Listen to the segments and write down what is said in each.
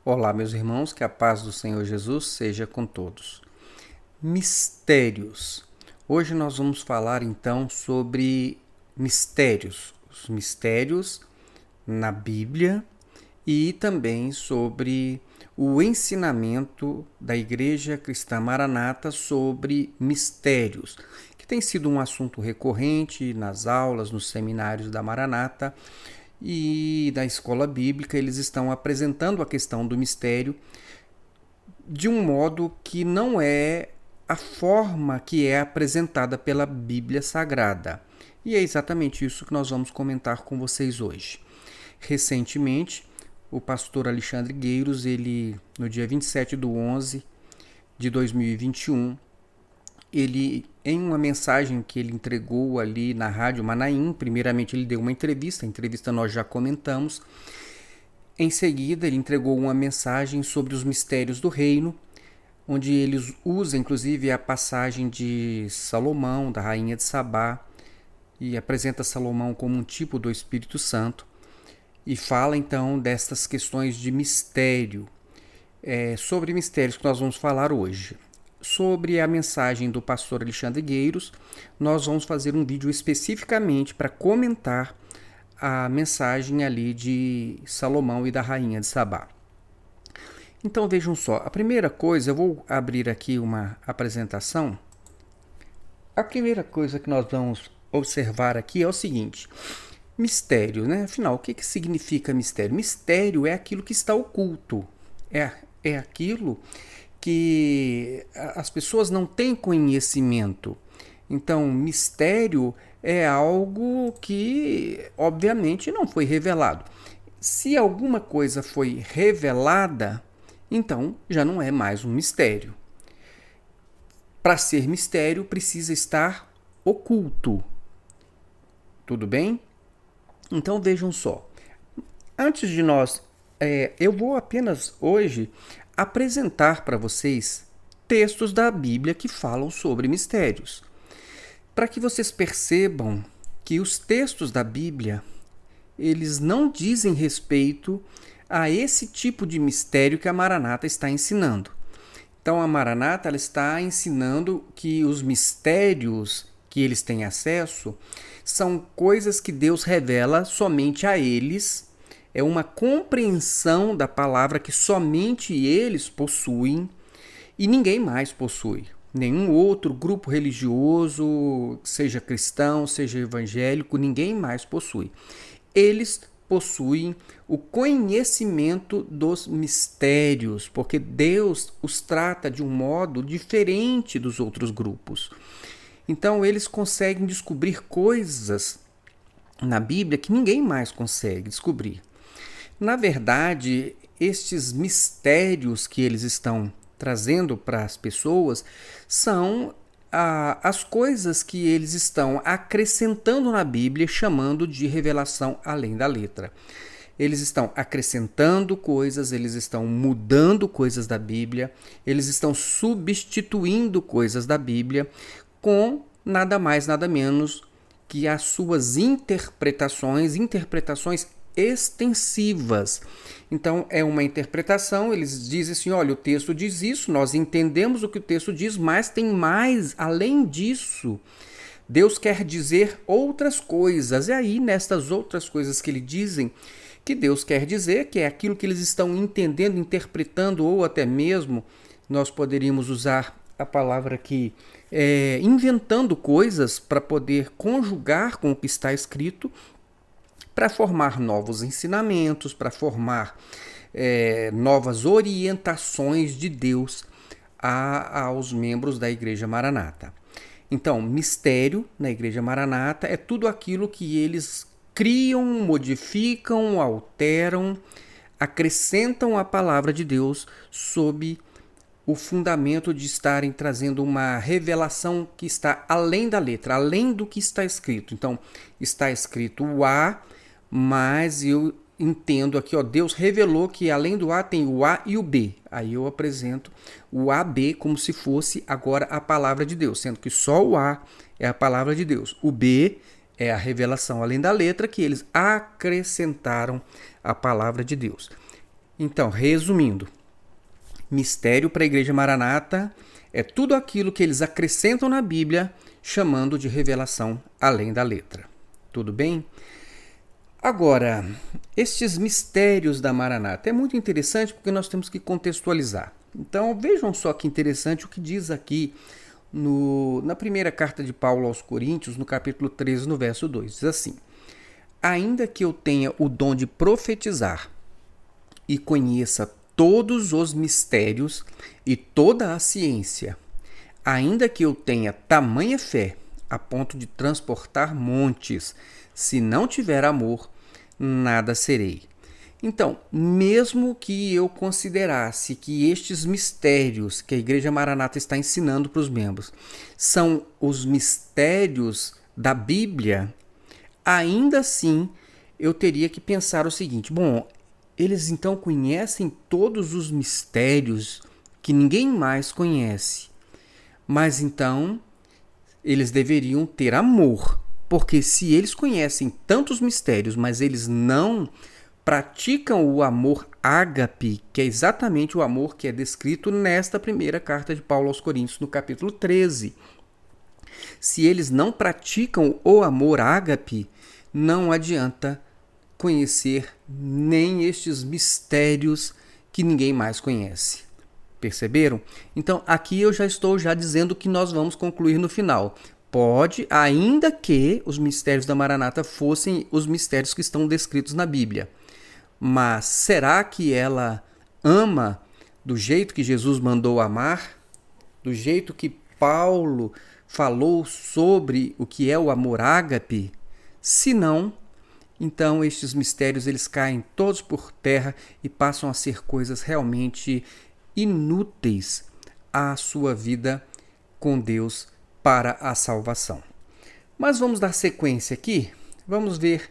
Olá, meus irmãos, que a paz do Senhor Jesus seja com todos. Mistérios. Hoje nós vamos falar então sobre mistérios, os mistérios na Bíblia e também sobre o ensinamento da Igreja Cristã Maranata sobre mistérios, que tem sido um assunto recorrente nas aulas, nos seminários da Maranata e da escola bíblica. Eles estão apresentando a questão do mistério de um modo que não é a forma que é apresentada pela Bíblia Sagrada. E é exatamente isso que nós vamos comentar com vocês hoje. Recentemente, o pastor Alexandre Gueiros, ele no dia 27/11 de 2021, ele, em uma mensagem que ele entregou ali na Rádio Manaim, primeiramente ele deu uma entrevista, a entrevista nós já comentamos. Em seguida, ele entregou uma mensagem sobre os mistérios do reino, onde ele usa inclusive a passagem de Salomão, da rainha de Sabá, e apresenta Salomão como um tipo do Espírito Santo, e fala então destas questões de mistério. Sobre mistérios que nós vamos falar hoje. Sobre a mensagem do pastor Alexandre Gueiros, nós vamos fazer um vídeo especificamente para comentar a mensagem ali de Salomão e da rainha de Sabá. Então vejam só, a primeira coisa, eu vou abrir aqui uma apresentação. A primeira coisa que nós vamos observar aqui é o seguinte: mistério, né? Afinal, o que significa mistério? Mistério é aquilo que está oculto, é aquilo que as pessoas não têm conhecimento. Então, mistério é algo que, obviamente, não foi revelado. Se alguma coisa foi revelada, então já não é mais um mistério. Para ser mistério, precisa estar oculto. Tudo bem? Então vejam só. Antes de nós, eu vou apenas hoje apresentar para vocês textos da Bíblia que falam sobre mistérios, para que vocês percebam que os textos da Bíblia, eles não dizem respeito a esse tipo de mistério que a Maranata está ensinando. Então a Maranata ela está ensinando que os mistérios que eles têm acesso são coisas que Deus revela somente a eles. É uma compreensão da palavra que somente eles possuem e ninguém mais possui. Nenhum outro grupo religioso, seja cristão, seja evangélico, ninguém mais possui. Eles possuem o conhecimento dos mistérios, porque Deus os trata de um modo diferente dos outros grupos. Então eles conseguem descobrir coisas na Bíblia que ninguém mais consegue descobrir. Na verdade, estes mistérios que eles estão trazendo para as pessoas são as coisas que eles estão acrescentando na Bíblia, chamando de revelação além da letra. Eles estão acrescentando coisas, eles estão mudando coisas da Bíblia, eles estão substituindo coisas da Bíblia com nada mais, nada menos que as suas interpretações extensivas. Então é uma interpretação, eles dizem assim, olha, o texto diz isso, nós entendemos o que o texto diz, mas tem mais, além disso. Deus quer dizer outras coisas, e aí nestas outras coisas que ele dizem, que Deus quer dizer, que é aquilo que eles estão entendendo, interpretando, ou até mesmo, nós poderíamos usar a palavra aqui, inventando coisas para poder conjugar com o que está escrito, para formar novos ensinamentos, para formar novas orientações de Deus aos membros da Igreja Maranata. Então, mistério na Igreja Maranata é tudo aquilo que eles criam, modificam, alteram, acrescentam à palavra de Deus sob o fundamento de estarem trazendo uma revelação que está além da letra, além do que está escrito. Então, está escrito o A, mas eu entendo aqui, ó, Deus revelou que além do A tem o A e o B. Aí eu apresento o AB como se fosse agora a palavra de Deus, sendo que só o A é a palavra de Deus. O B é a revelação além da letra que eles acrescentaram à palavra de Deus. Então, resumindo, mistério para a Igreja Maranata é tudo aquilo que eles acrescentam na Bíblia, chamando de revelação além da letra. Tudo bem? Agora, estes mistérios da Maranata é muito interessante porque nós temos que contextualizar. Então, vejam só que interessante o que diz aqui na primeira carta de Paulo aos Coríntios, no capítulo 13, no verso 2. Diz assim: ainda que eu tenha o dom de profetizar e conheça todos os mistérios e toda a ciência, ainda que eu tenha tamanha fé a ponto de transportar montes, se não tiver amor, nada serei. Então, mesmo que eu considerasse que estes mistérios que a Igreja Maranata está ensinando para os membros são os mistérios da Bíblia, ainda assim eu teria que pensar o seguinte: bom, eles então conhecem todos os mistérios que ninguém mais conhece, mas então eles deveriam ter amor, porque se eles conhecem tantos mistérios, mas eles não praticam o amor ágape, que é exatamente o amor que é descrito nesta primeira carta de Paulo aos Coríntios, no capítulo 13. Se eles não praticam o amor ágape, não adianta conhecer nem estes mistérios que ninguém mais conhece. Perceberam? Então, aqui eu já estou dizendo que nós vamos concluir no final. Pode, ainda que os mistérios da Maranata fossem os mistérios que estão descritos na Bíblia. Mas será que ela ama do jeito que Jesus mandou amar? Do jeito que Paulo falou sobre o que é o amor ágape? Se não, então estes mistérios eles caem todos por terra e passam a ser coisas realmente inúteis à sua vida com Deus para a salvação. Mas vamos dar sequência aqui. Vamos ver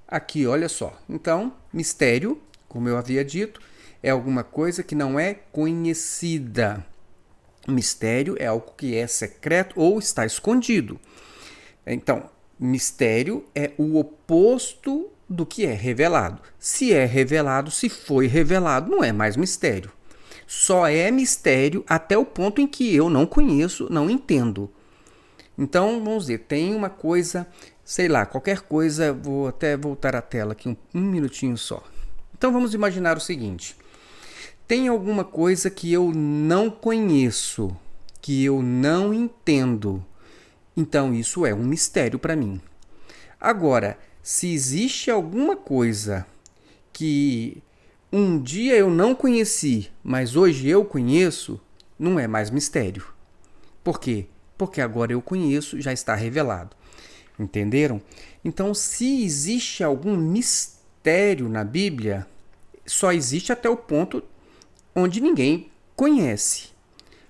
aqui, olha só. Então, mistério, como eu havia dito, é alguma coisa que não é conhecida. Mistério é algo que é secreto ou está escondido. Então, mistério é o oposto do que é revelado. Se é revelado, se foi revelado, não é mais mistério. Só é mistério até o ponto em que eu não conheço, não entendo. Então, vamos dizer, tem uma coisa, sei lá, qualquer coisa, vou até voltar a tela aqui um minutinho só. Então, vamos imaginar o seguinte: tem alguma coisa que eu não conheço, que eu não entendo. Então, isso é um mistério para mim. Agora, se existe alguma coisa que um dia eu não conheci, mas hoje eu conheço, não é mais mistério. Por quê? Porque agora eu conheço, já está revelado. Entenderam? Então, se existe algum mistério na Bíblia, só existe até o ponto onde ninguém conhece.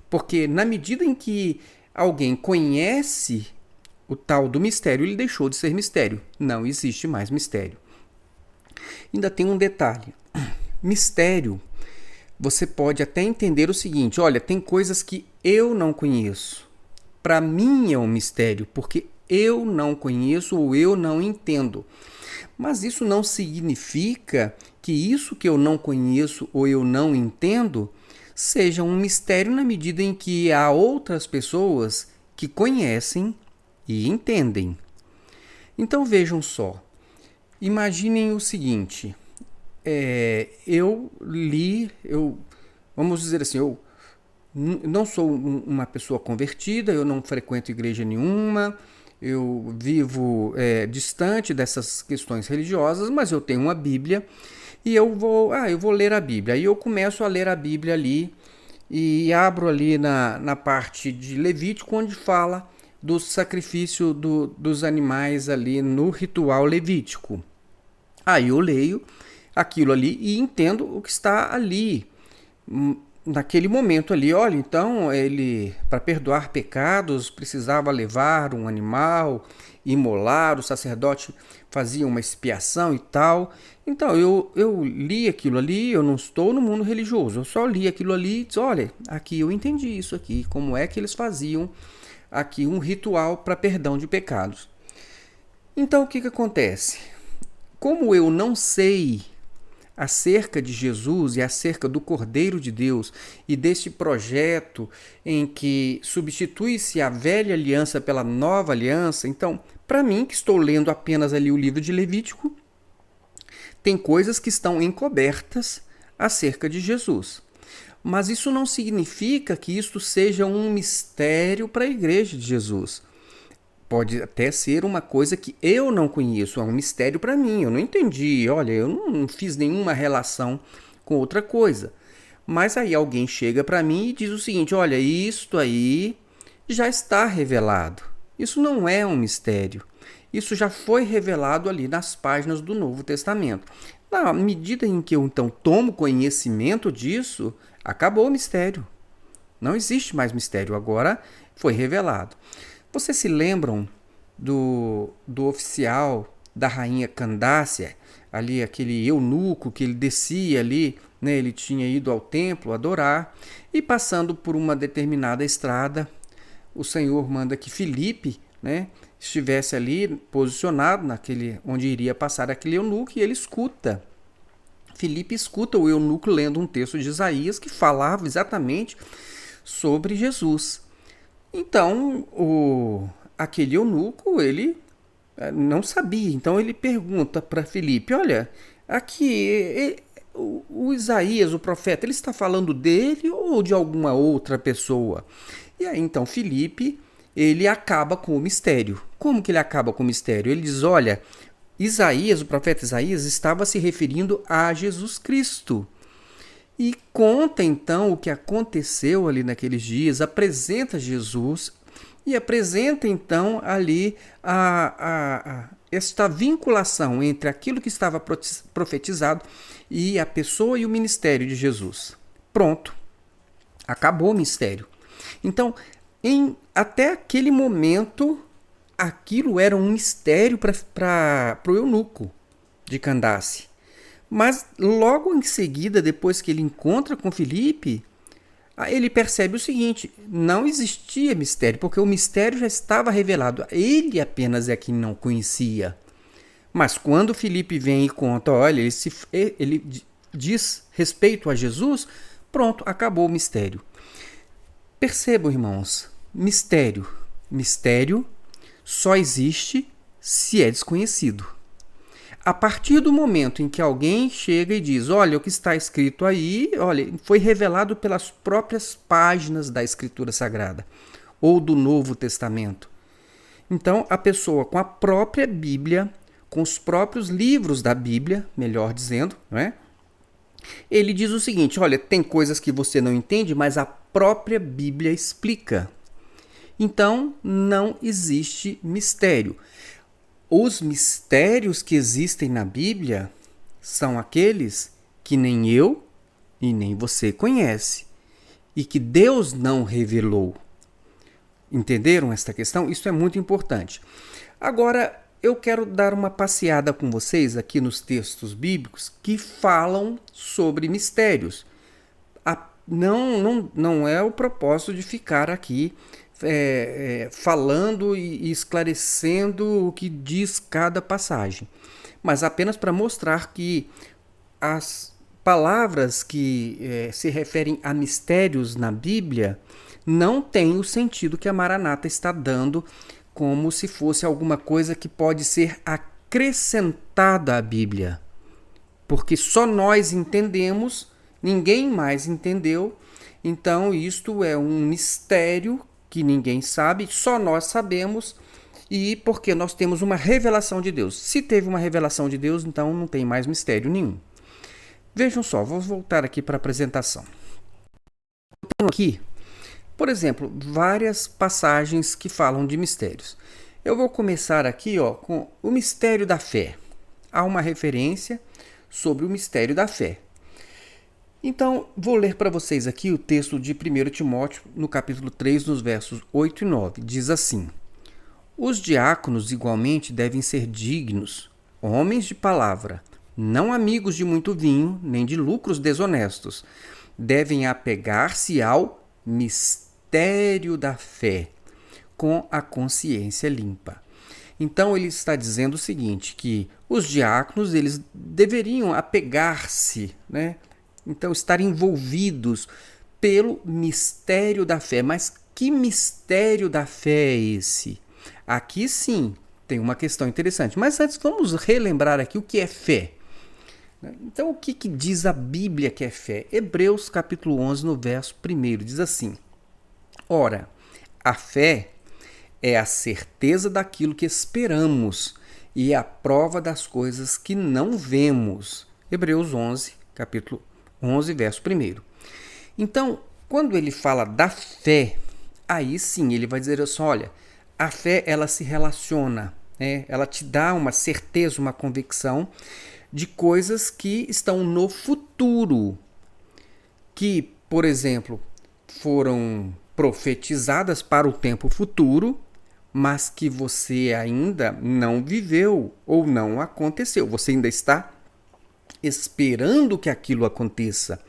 Porque na medida em que alguém conhece o tal do mistério, ele deixou de ser mistério. Não existe mais mistério. Ainda tem um detalhe. Mistério, você pode até entender o seguinte: olha, tem coisas que eu não conheço. Para mim é um mistério, porque eu não conheço ou eu não entendo. Mas isso não significa que isso que eu não conheço ou eu não entendo seja um mistério na medida em que há outras pessoas que conhecem e entendem. Então vejam só, imaginem o seguinte, vamos dizer assim, eu não sou uma pessoa convertida, eu não frequento igreja nenhuma, eu vivo distante dessas questões religiosas, mas eu tenho uma Bíblia e eu vou ler a Bíblia. Aí eu começo a ler a Bíblia ali e abro ali na parte de Levítico, onde fala do sacrifício dos animais ali no ritual levítico. Aí eu leio aquilo ali e entendo o que está ali. Naquele momento ali, olha, então ele, para perdoar pecados, precisava levar um animal, imolar, o sacerdote fazia uma expiação e tal. Então eu li aquilo ali, eu não estou no mundo religioso, eu só li aquilo ali e disse, olha, aqui eu entendi isso aqui, como é que eles faziam aqui um ritual para perdão de pecados. Então o que acontece? Como eu não sei acerca de Jesus e acerca do Cordeiro de Deus e deste projeto em que substitui-se a velha aliança pela nova aliança, então, para mim, que estou lendo apenas ali o livro de Levítico, tem coisas que estão encobertas acerca de Jesus. Mas isso não significa que isto seja um mistério para a igreja de Jesus. Pode até ser uma coisa que eu não conheço, é um mistério para mim, eu não entendi, olha, eu não fiz nenhuma relação com outra coisa. Mas aí alguém chega para mim e diz o seguinte, olha, isto aí já está revelado. Isso não é um mistério. Isso já foi revelado ali nas páginas do Novo Testamento. Na medida em que eu então tomo conhecimento disso, acabou o mistério. Não existe mais mistério, agora foi revelado. Vocês se lembram do oficial da rainha Candácia, ali aquele eunuco que ele descia ali, né? Ele tinha ido ao templo adorar e passando por uma determinada estrada, o Senhor manda que Filipe, né, estivesse ali posicionado naquele onde iria passar aquele eunuco e ele escuta. Filipe escuta o eunuco lendo um texto de Isaías que falava exatamente sobre Jesus. Então, aquele eunuco, ele não sabia. Então, ele pergunta para Filipe, olha, aqui, o Isaías, o profeta, ele está falando dele ou de alguma outra pessoa? E aí, então, Filipe, ele acaba com o mistério. Como que ele acaba com o mistério? Ele diz, olha, Isaías, o profeta Isaías, estava se referindo a Jesus Cristo. E conta então o que aconteceu ali naqueles dias, apresenta Jesus e apresenta então ali esta vinculação entre aquilo que estava profetizado e a pessoa e o ministério de Jesus. Pronto, acabou o mistério. Então, até aquele momento, aquilo era um mistério para o eunuco de Candace. Mas logo em seguida, depois que ele encontra com Filipe, ele percebe o seguinte, não existia mistério, porque o mistério já estava revelado. Ele apenas é quem não conhecia. Mas quando Filipe vem e conta, olha, ele diz respeito a Jesus, pronto, acabou o mistério. Percebam, irmãos, mistério só existe se é desconhecido. A partir do momento em que alguém chega e diz, olha, o que está escrito aí, olha, foi revelado pelas próprias páginas da Escritura Sagrada ou do Novo Testamento. Então, a pessoa com a própria Bíblia, com os próprios livros da Bíblia, melhor dizendo, não é? Ele diz o seguinte, olha, tem coisas que você não entende, mas a própria Bíblia explica. Então, não existe mistério. Os mistérios que existem na Bíblia são aqueles que nem eu e nem você conhece e que Deus não revelou. Entenderam esta questão? Isso é muito importante. Agora, eu quero dar uma passeada com vocês aqui nos textos bíblicos que falam sobre mistérios. Não é o propósito de ficar aqui falando e esclarecendo o que diz cada passagem, mas apenas para mostrar que as palavras que se referem a mistérios na Bíblia não têm o sentido que a Maranata está dando, como se fosse alguma coisa que pode ser acrescentada à Bíblia, porque só nós entendemos, ninguém mais entendeu, então isto é um mistério que ninguém sabe, só nós sabemos, e porque nós temos uma revelação de Deus. Se teve uma revelação de Deus, então não tem mais mistério nenhum. Vejam só, vou voltar aqui para a apresentação. Eu tenho aqui, por exemplo, várias passagens que falam de mistérios. Eu vou começar aqui com o mistério da fé. Há uma referência sobre o mistério da fé. Então, vou ler para vocês aqui o texto de 1 Timóteo, no capítulo 3, nos versos 8 e 9. Diz assim, os diáconos igualmente devem ser dignos, homens de palavra, não amigos de muito vinho, nem de lucros desonestos. Devem apegar-se ao mistério da fé, com a consciência limpa. Então ele está dizendo o seguinte, que os diáconos eles deveriam apegar-se, né? Então estar envolvidos pelo mistério da fé. Mas que mistério da fé é esse? Aqui sim tem uma questão interessante. Mas antes vamos relembrar aqui o que é fé. Então o que diz a Bíblia que é fé? Hebreus capítulo 11 no verso 1 diz assim: Ora, a fé é a certeza daquilo que esperamos e a prova das coisas que não vemos. Hebreus 11, capítulo 11, verso 1. Então, quando ele fala da fé, aí sim ele vai dizer assim, olha, a fé ela se relaciona, né? Ela te dá uma certeza, uma convicção de coisas que estão no futuro, que, por exemplo, foram profetizadas para o tempo futuro, mas que você ainda não viveu ou não aconteceu. Você ainda está esperando que aquilo aconteça,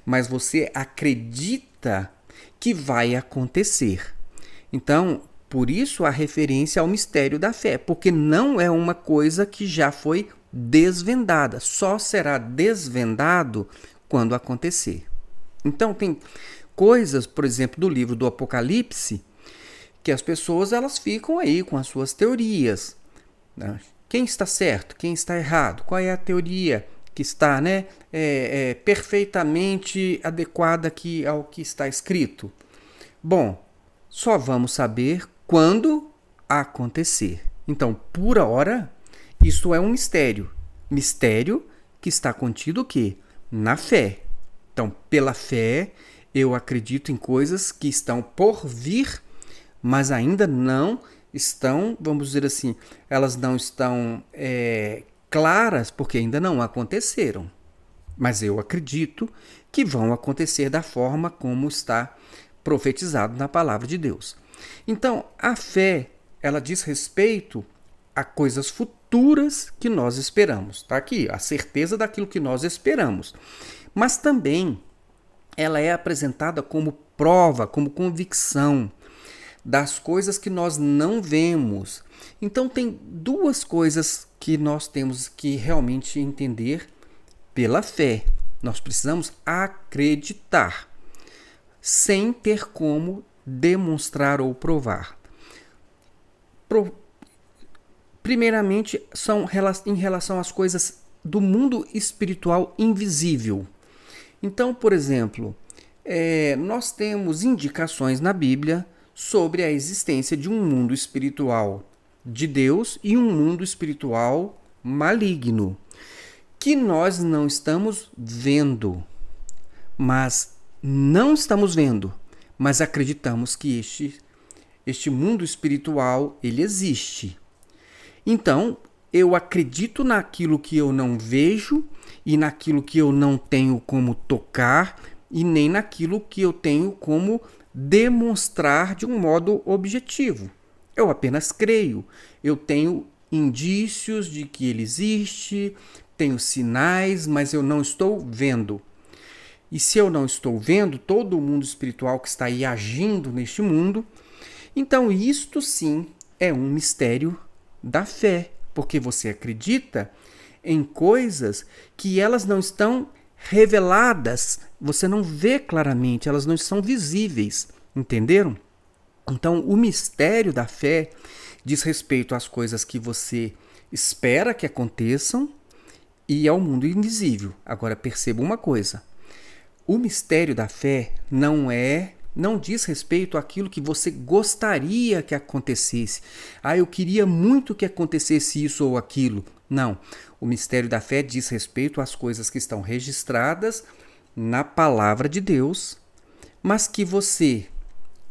mas você acredita que vai acontecer. Então, por isso a referência ao mistério da fé, porque não é uma coisa que já foi desvendada, só será desvendado quando acontecer. Então, tem coisas, por exemplo, do livro do Apocalipse, que as pessoas elas ficam aí com as suas teorias, né? Quem está certo, quem está errado, qual é a teoria que está, né, perfeitamente adequada aqui ao que está escrito? Bom, só vamos saber quando acontecer. Então, por hora, isso é um mistério. Mistério que está contido o quê? Na fé. Então, pela fé, eu acredito em coisas que estão por vir, mas ainda não estão, vamos dizer assim, elas não estão claras porque ainda não aconteceram. Mas eu acredito que vão acontecer da forma como está profetizado na palavra de Deus. Então, a fé, ela diz respeito a coisas futuras que nós esperamos. Está aqui, a certeza daquilo que nós esperamos. Mas também ela é apresentada como prova, como convicção das coisas que nós não vemos. Então tem duas coisas que nós temos que realmente entender pela fé. Nós precisamos acreditar, sem ter como demonstrar ou provar. Primeiramente, são em relação às coisas do mundo espiritual invisível. Então, por exemplo, nós temos indicações na Bíblia sobre a existência de um mundo espiritual de Deus e um mundo espiritual maligno, que nós não estamos vendo, mas acreditamos que este mundo espiritual ele existe. Então, eu acredito naquilo que eu não vejo e naquilo que eu não tenho como tocar e nem naquilo que eu tenho como demonstrar de um modo objetivo. Eu apenas creio. Eu tenho indícios de que ele existe, tenho sinais, mas eu não estou vendo. E se eu não estou vendo todo o mundo espiritual que está aí agindo neste mundo, então isto sim é um mistério da fé, porque você acredita em coisas que elas não estão reveladas, você não vê claramente, elas não são visíveis, entenderam? Então, o mistério da fé diz respeito às coisas que você espera que aconteçam e ao mundo invisível. Agora, perceba uma coisa, o mistério da fé não diz respeito àquilo que você gostaria que acontecesse. Eu queria muito que acontecesse isso ou aquilo. Não. O mistério da fé diz respeito às coisas que estão registradas na palavra de Deus, mas que você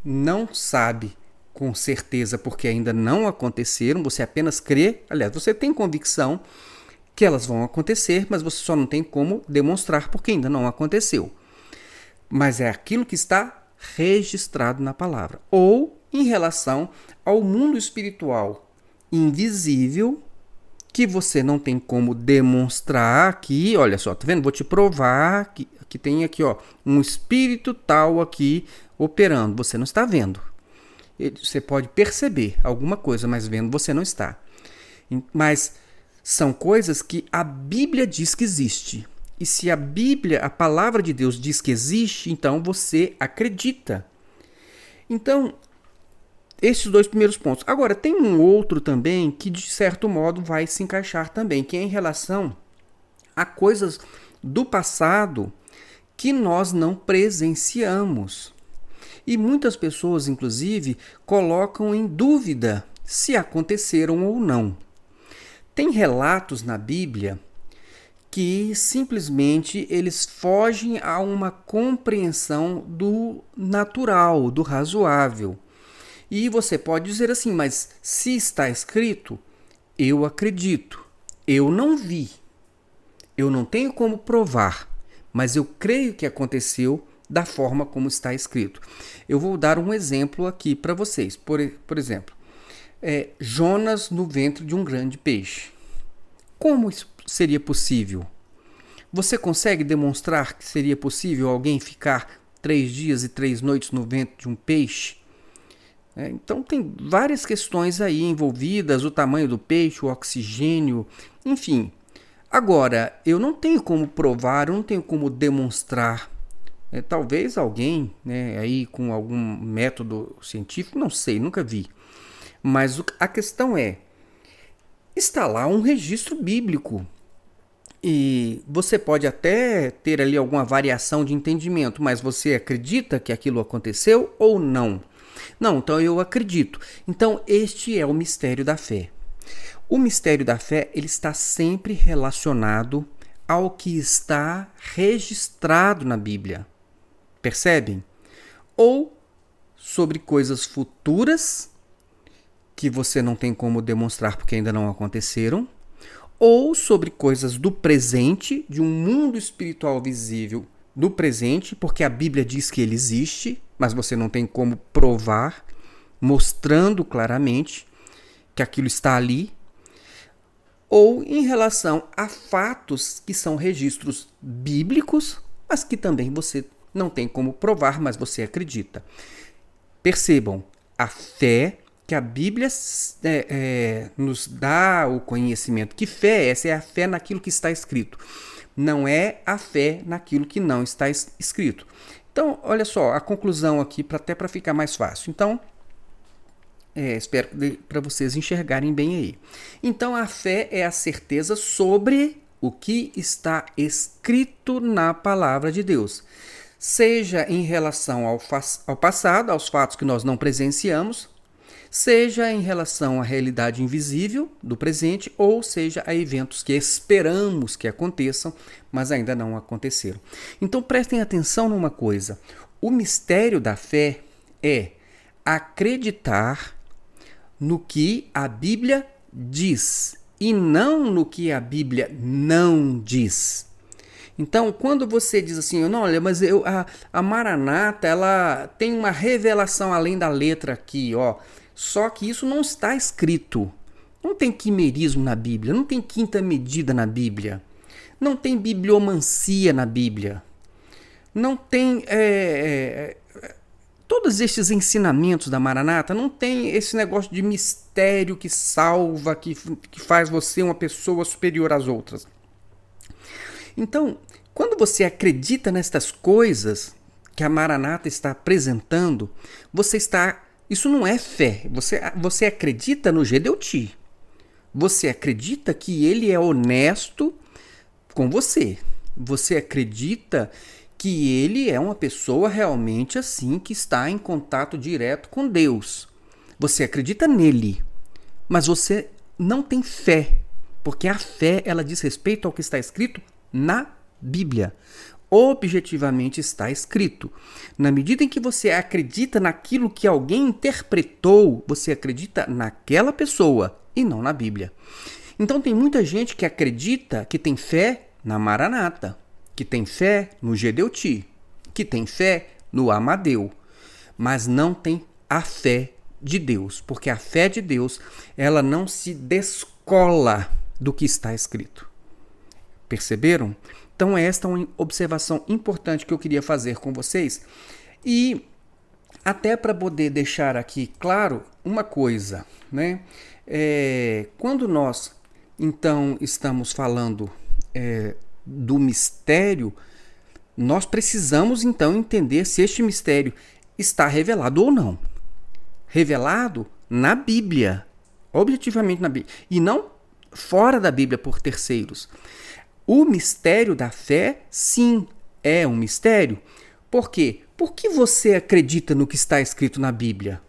não sabe com certeza porque ainda não aconteceram, você apenas crê, aliás, você tem convicção que elas vão acontecer, mas você só não tem como demonstrar porque ainda não aconteceu. Mas é aquilo que está registrado na palavra. Ou em relação ao mundo espiritual invisível, que você não tem como demonstrar aqui, olha só, tá vendo? Vou te provar que tem aqui, ó, um espírito tal aqui operando. Você não está vendo. Você pode perceber alguma coisa, mas vendo você não está. Mas são coisas que a Bíblia diz que existe. E se a Bíblia, a palavra de Deus diz que existe, então você acredita. Então, esses dois primeiros pontos. Agora, tem um outro também que, de certo modo, vai se encaixar também, que é em relação a coisas do passado que nós não presenciamos. E muitas pessoas, inclusive, colocam em dúvida se aconteceram ou não. Tem relatos na Bíblia que simplesmente eles fogem a uma compreensão do natural, do razoável. E você pode dizer assim, mas se está escrito, eu acredito. Eu não vi. Eu não tenho como provar, mas eu creio que aconteceu da forma como está escrito. Eu vou dar um exemplo aqui para vocês. Por exemplo, Jonas no ventre de um grande peixe. Como isso seria possível? Você consegue demonstrar que seria possível alguém ficar 3 dias e 3 noites no ventre de um peixe? Então tem várias questões aí envolvidas, o tamanho do peixe, o oxigênio, enfim. Agora, eu não tenho como provar, eu não tenho como demonstrar. Talvez alguém, aí com algum método científico, não sei, nunca vi. Mas a questão está lá um registro bíblico. E você pode até ter ali alguma variação de entendimento, mas você acredita que aquilo aconteceu ou não? Não, então eu acredito. Então este é o mistério da fé. O mistério da fé, ele está sempre relacionado ao que está registrado na Bíblia. Percebem? Ou sobre coisas futuras que você não tem como demonstrar porque ainda não aconteceram, ou sobre coisas do presente, de um mundo espiritual visível do presente, porque a Bíblia diz que ele existe, mas você não tem como provar, mostrando claramente que aquilo está ali, ou em relação a fatos que são registros bíblicos, mas que também você não tem como provar, mas você acredita. Percebam, a fé que a Bíblia nos dá o conhecimento. Que fé é essa? É a fé naquilo que está escrito. Não é a fé naquilo que não está escrito. Então, olha só, a conclusão aqui, até para ficar mais fácil. Então, espero para vocês enxergarem bem aí. Então, a fé é a certeza sobre o que está escrito na palavra de Deus. Seja em relação ao passado, aos fatos que nós não presenciamos, seja em relação à realidade invisível do presente, ou seja a eventos que esperamos que aconteçam, mas ainda não aconteceram. Então prestem atenção numa coisa: o mistério da fé é acreditar no que a Bíblia diz e não no que a Bíblia não diz. Então, quando você diz assim, não, olha, mas a Maranata, ela tem uma revelação além da letra aqui, ó. Só que isso não está escrito. Não tem quimerismo na Bíblia, não tem quinta medida na Bíblia, não tem bibliomancia na Bíblia, não tem todos estes ensinamentos da Maranata, não tem esse negócio de mistério que salva, que faz você uma pessoa superior às outras. Então, quando você acredita nestas coisas que a Maranata está apresentando, isso não é fé. Você acredita no Gedeuti. Você acredita que ele é honesto com você. Você acredita que ele é uma pessoa realmente assim, que está em contato direto com Deus. Você acredita nele, mas você não tem fé, porque a fé, ela diz respeito ao que está escrito na Bíblia. Objetivamente está escrito. Na medida em que você acredita naquilo que alguém interpretou, você acredita naquela pessoa e não na Bíblia. Então tem muita gente que acredita, que tem fé na Maranata, que tem fé no Gedeuti, que tem fé no Amadeu, mas não tem a fé de Deus, porque a fé de Deus, ela não se descola do que está escrito. Perceberam? Então esta é uma observação importante que eu queria fazer com vocês. E até para poder deixar aqui claro uma coisa, né? Quando nós, então, estamos falando do mistério, nós precisamos, então, entender se este mistério está revelado ou não. Revelado na Bíblia, objetivamente na Bíblia, e não fora da Bíblia por terceiros. O mistério da fé, sim, é um mistério. Por quê? Por que você acredita no que está escrito na Bíblia?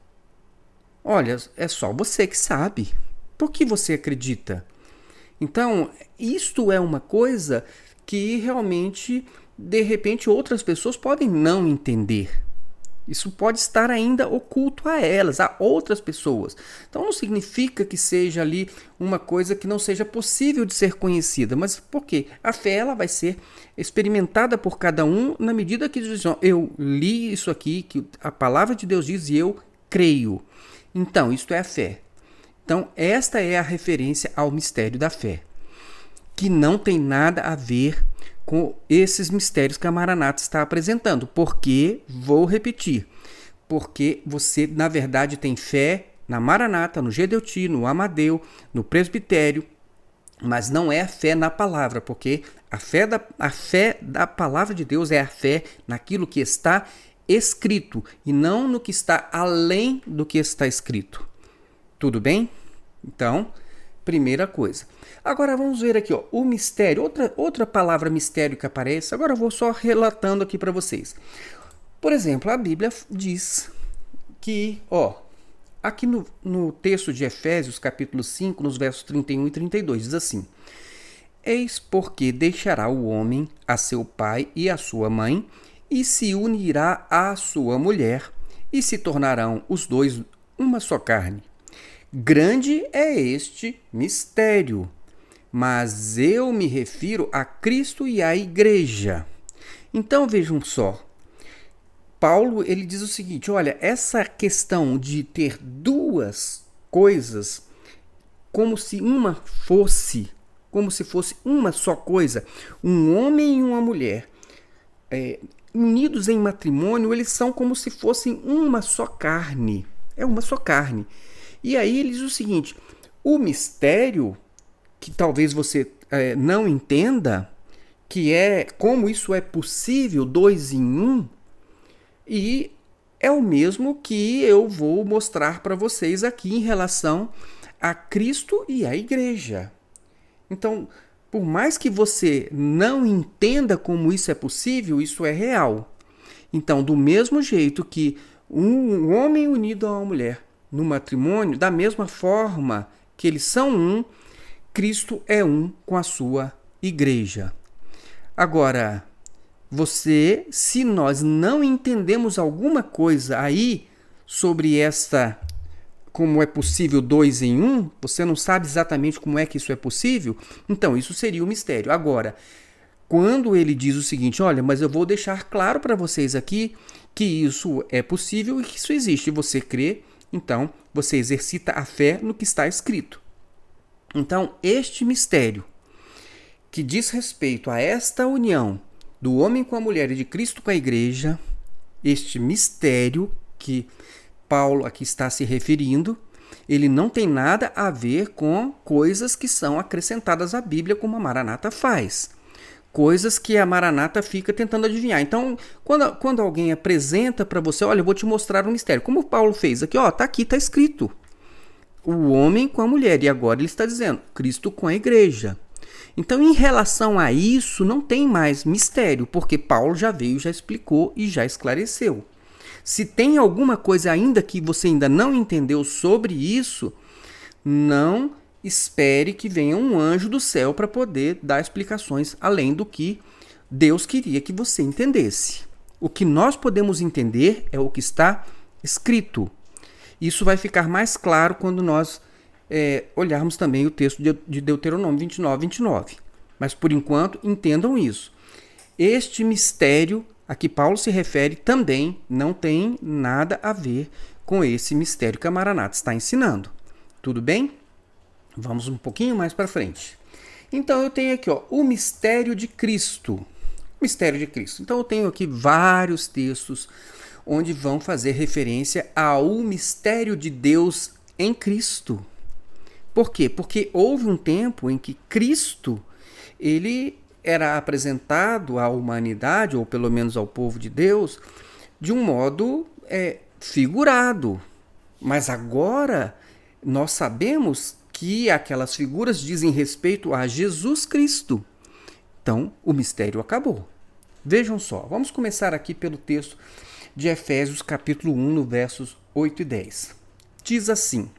Olha, é só você que sabe. Por que você acredita? Então, isto é uma coisa que realmente, de repente, outras pessoas podem não entender. Isso pode estar ainda oculto a elas, a outras pessoas. Então não significa que seja ali uma coisa que não seja possível de ser conhecida. Mas por quê? A fé ela vai ser experimentada por cada um na medida que diz, eu li isso aqui, que a palavra de Deus diz e eu creio. Então, isto é a fé. Então, esta é a referência ao mistério da fé, que não tem nada a ver com esses mistérios que a Maranata está apresentando. Porque, vou repetir, porque você, na verdade, tem fé na Maranata, no Gedeuti, no Amadeu, no presbitério, mas não é a fé na palavra, porque a fé da palavra de Deus é a fé naquilo que está escrito e não no que está além do que está escrito. Tudo bem? Então, primeira coisa. Agora vamos ver aqui, o mistério, outra palavra mistério que aparece. Agora eu vou só relatando aqui para vocês. Por exemplo, a Bíblia diz que, aqui no texto de Efésios, capítulo 5, nos versos 31 e 32, diz assim: Eis porque deixará o homem a seu pai e a sua mãe, e se unirá à sua mulher, e se tornarão os dois uma só carne. Grande é este mistério, mas eu me refiro a Cristo e à igreja. Então vejam só, Paulo ele diz o seguinte, olha, essa questão de ter duas coisas como se fosse uma só coisa, um homem e uma mulher, unidos em matrimônio, eles são como se fossem uma só carne. É uma só carne. E aí ele diz o seguinte, o mistério, que talvez você não entenda, que é como isso é possível, 2 em 1, e é o mesmo que eu vou mostrar para vocês aqui em relação a Cristo e a igreja. Então, por mais que você não entenda como isso é possível, isso é real. Então, do mesmo jeito que um homem unido a uma mulher no matrimônio, da mesma forma que eles são um, Cristo é um com a sua igreja. Agora, se nós não entendemos alguma coisa aí sobre esta, como é possível 2 em 1, você não sabe exatamente como é que isso é possível, então isso seria o mistério. Agora, quando ele diz o seguinte, olha, mas eu vou deixar claro para vocês aqui que isso é possível e que isso existe, e você crê, então você exercita a fé no que está escrito. Então, este mistério que diz respeito a esta união do homem com a mulher e de Cristo com a igreja, este mistério que Paulo aqui está se referindo, ele não tem nada a ver com coisas que são acrescentadas à Bíblia como a Maranata faz. Coisas que a Maranata fica tentando adivinhar. Então, quando alguém apresenta para você, olha, eu vou te mostrar um mistério. Como o Paulo fez aqui, tá aqui, tá escrito. O homem com a mulher. E agora ele está dizendo, Cristo com a igreja. Então, em relação a isso, não tem mais mistério, porque Paulo já veio, já explicou e já esclareceu. Se tem alguma coisa ainda que você ainda não entendeu sobre isso, não espere que venha um anjo do céu para poder dar explicações além do que Deus queria que você entendesse. O que nós podemos entender é o que está escrito. Isso vai ficar mais claro quando nós olharmos também o texto de Deuteronômio 29. Mas, por enquanto, entendam isso. Este mistério a que Paulo se refere também não tem nada a ver com esse mistério que a Maranata está ensinando. Tudo bem? Vamos um pouquinho mais para frente. Então, eu tenho aqui o mistério de Cristo. Mistério de Cristo. Então, eu tenho aqui vários textos onde vão fazer referência ao mistério de Deus em Cristo. Por quê? Porque houve um tempo em que Cristo, ele era apresentado à humanidade, ou pelo menos ao povo de Deus, de um modo figurado. Mas agora nós sabemos que aquelas figuras dizem respeito a Jesus Cristo. Então, o mistério acabou. Vejam só, vamos começar aqui pelo texto de Efésios capítulo 1, no versos 8 e 10. Diz assim: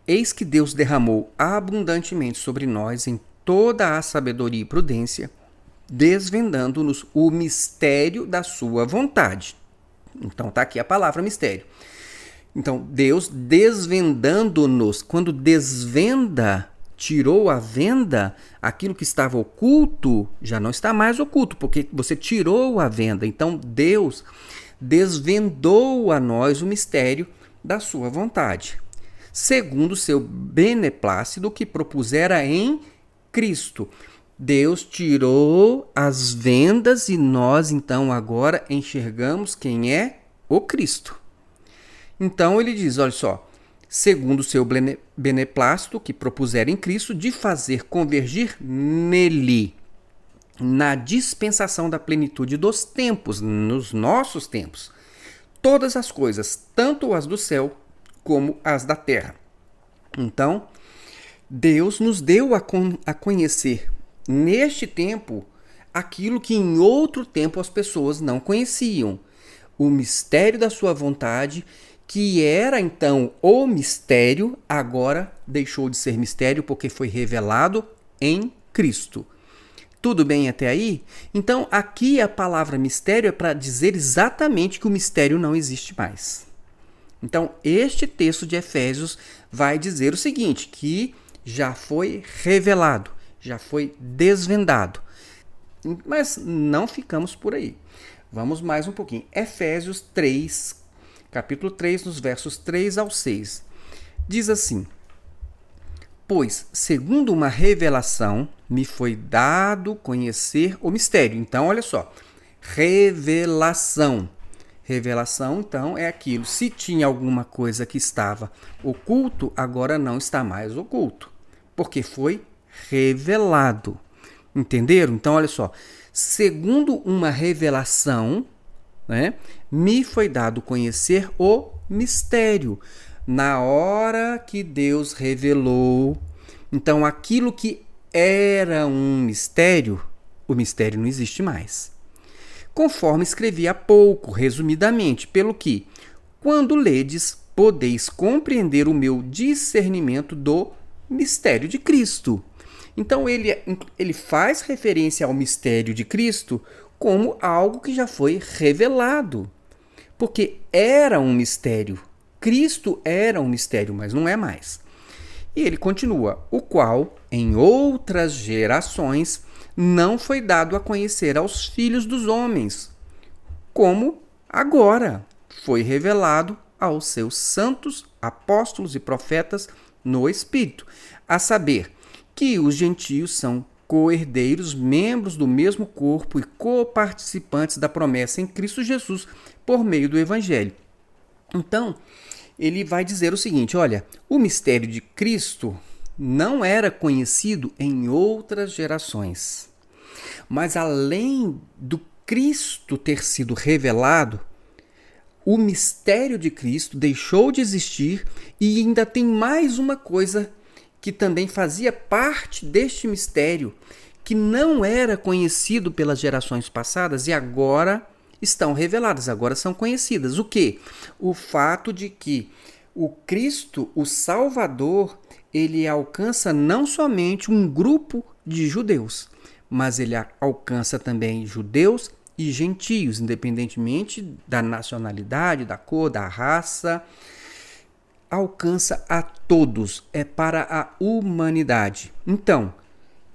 Eis que Deus derramou abundantemente sobre nós em toda a sabedoria e prudência, desvendando-nos o mistério da sua vontade. Então está aqui a palavra mistério. Então, Deus desvendando-nos, quando desvenda, tirou a venda, aquilo que estava oculto já não está mais oculto, porque você tirou a venda. Então, Deus desvendou a nós o mistério da sua vontade, segundo o seu beneplácito que propusera em Cristo. Deus tirou as vendas e nós, então, agora enxergamos quem é o Cristo. Então, ele diz, olha só, segundo o seu beneplácito que propusera em Cristo, de fazer convergir nele, na dispensação da plenitude dos tempos, nos nossos tempos, todas as coisas, tanto as do céu como as da terra. Então, Deus nos deu a conhecer, neste tempo, aquilo que em outro tempo as pessoas não conheciam. O mistério da sua vontade, que era então o mistério, agora deixou de ser mistério porque foi revelado em Cristo. Tudo bem até aí? Então, aqui a palavra mistério é para dizer exatamente que o mistério não existe mais. Então, este texto de Efésios vai dizer o seguinte, que já foi revelado, já foi desvendado. Mas não ficamos por aí. Vamos mais um pouquinho. Efésios 3, capítulo 3, nos versos 3 ao 6. Diz assim: Pois, segundo uma revelação, me foi dado conhecer o mistério. Então, olha só. Revelação. Revelação, então, é aquilo. Se tinha alguma coisa que estava oculto, agora não está mais oculto. Porque foi revelado. Entenderam? Então, olha só. Segundo uma revelação, né, me foi dado conhecer o mistério. Na hora que Deus revelou, então aquilo que era um mistério, o mistério não existe mais. Conforme escrevi há pouco, resumidamente, pelo que, quando ledes, podeis compreender o meu discernimento do mistério de Cristo. Então ele faz referência ao mistério de Cristo como algo que já foi revelado. Porque era um mistério. Cristo era um mistério, mas não é mais. E ele continua, o qual, em outras gerações, não foi dado a conhecer aos filhos dos homens, como agora foi revelado aos seus santos apóstolos e profetas no Espírito, a saber, que os gentios são co-herdeiros, membros do mesmo corpo e coparticipantes da promessa em Cristo Jesus por meio do Evangelho. Então, ele vai dizer o seguinte, olha, o mistério de Cristo não era conhecido em outras gerações. Mas além do Cristo ter sido revelado, o mistério de Cristo deixou de existir e ainda tem mais uma coisa que também fazia parte deste mistério, que não era conhecido pelas gerações passadas e agora estão reveladas, agora são conhecidas. O quê? O fato de que o Cristo, o Salvador, ele alcança não somente um grupo de judeus, mas ele alcança também judeus e gentios, independentemente da nacionalidade, da cor, da raça. Alcança a todos, é para a humanidade. Então,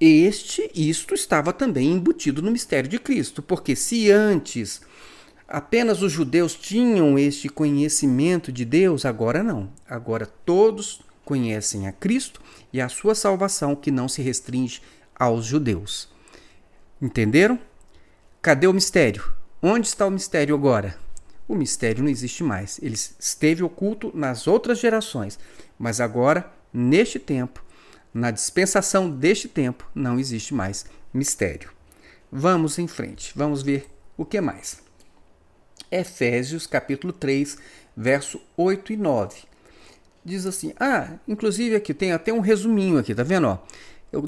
isto estava também embutido no mistério de Cristo, porque se antes apenas os judeus tinham este conhecimento de Deus, agora não. Agora todos conhecem a Cristo e a sua salvação, que não se restringe aos judeus. Entenderam? Cadê o mistério? Onde está o mistério agora? O mistério não existe mais. Ele esteve oculto nas outras gerações, mas agora neste tempo, na dispensação deste tempo, não existe mais mistério. Vamos em frente, vamos ver o que mais. Efésios capítulo 3, verso 8 e 9. Diz assim, inclusive aqui tem até um resuminho aqui, tá vendo?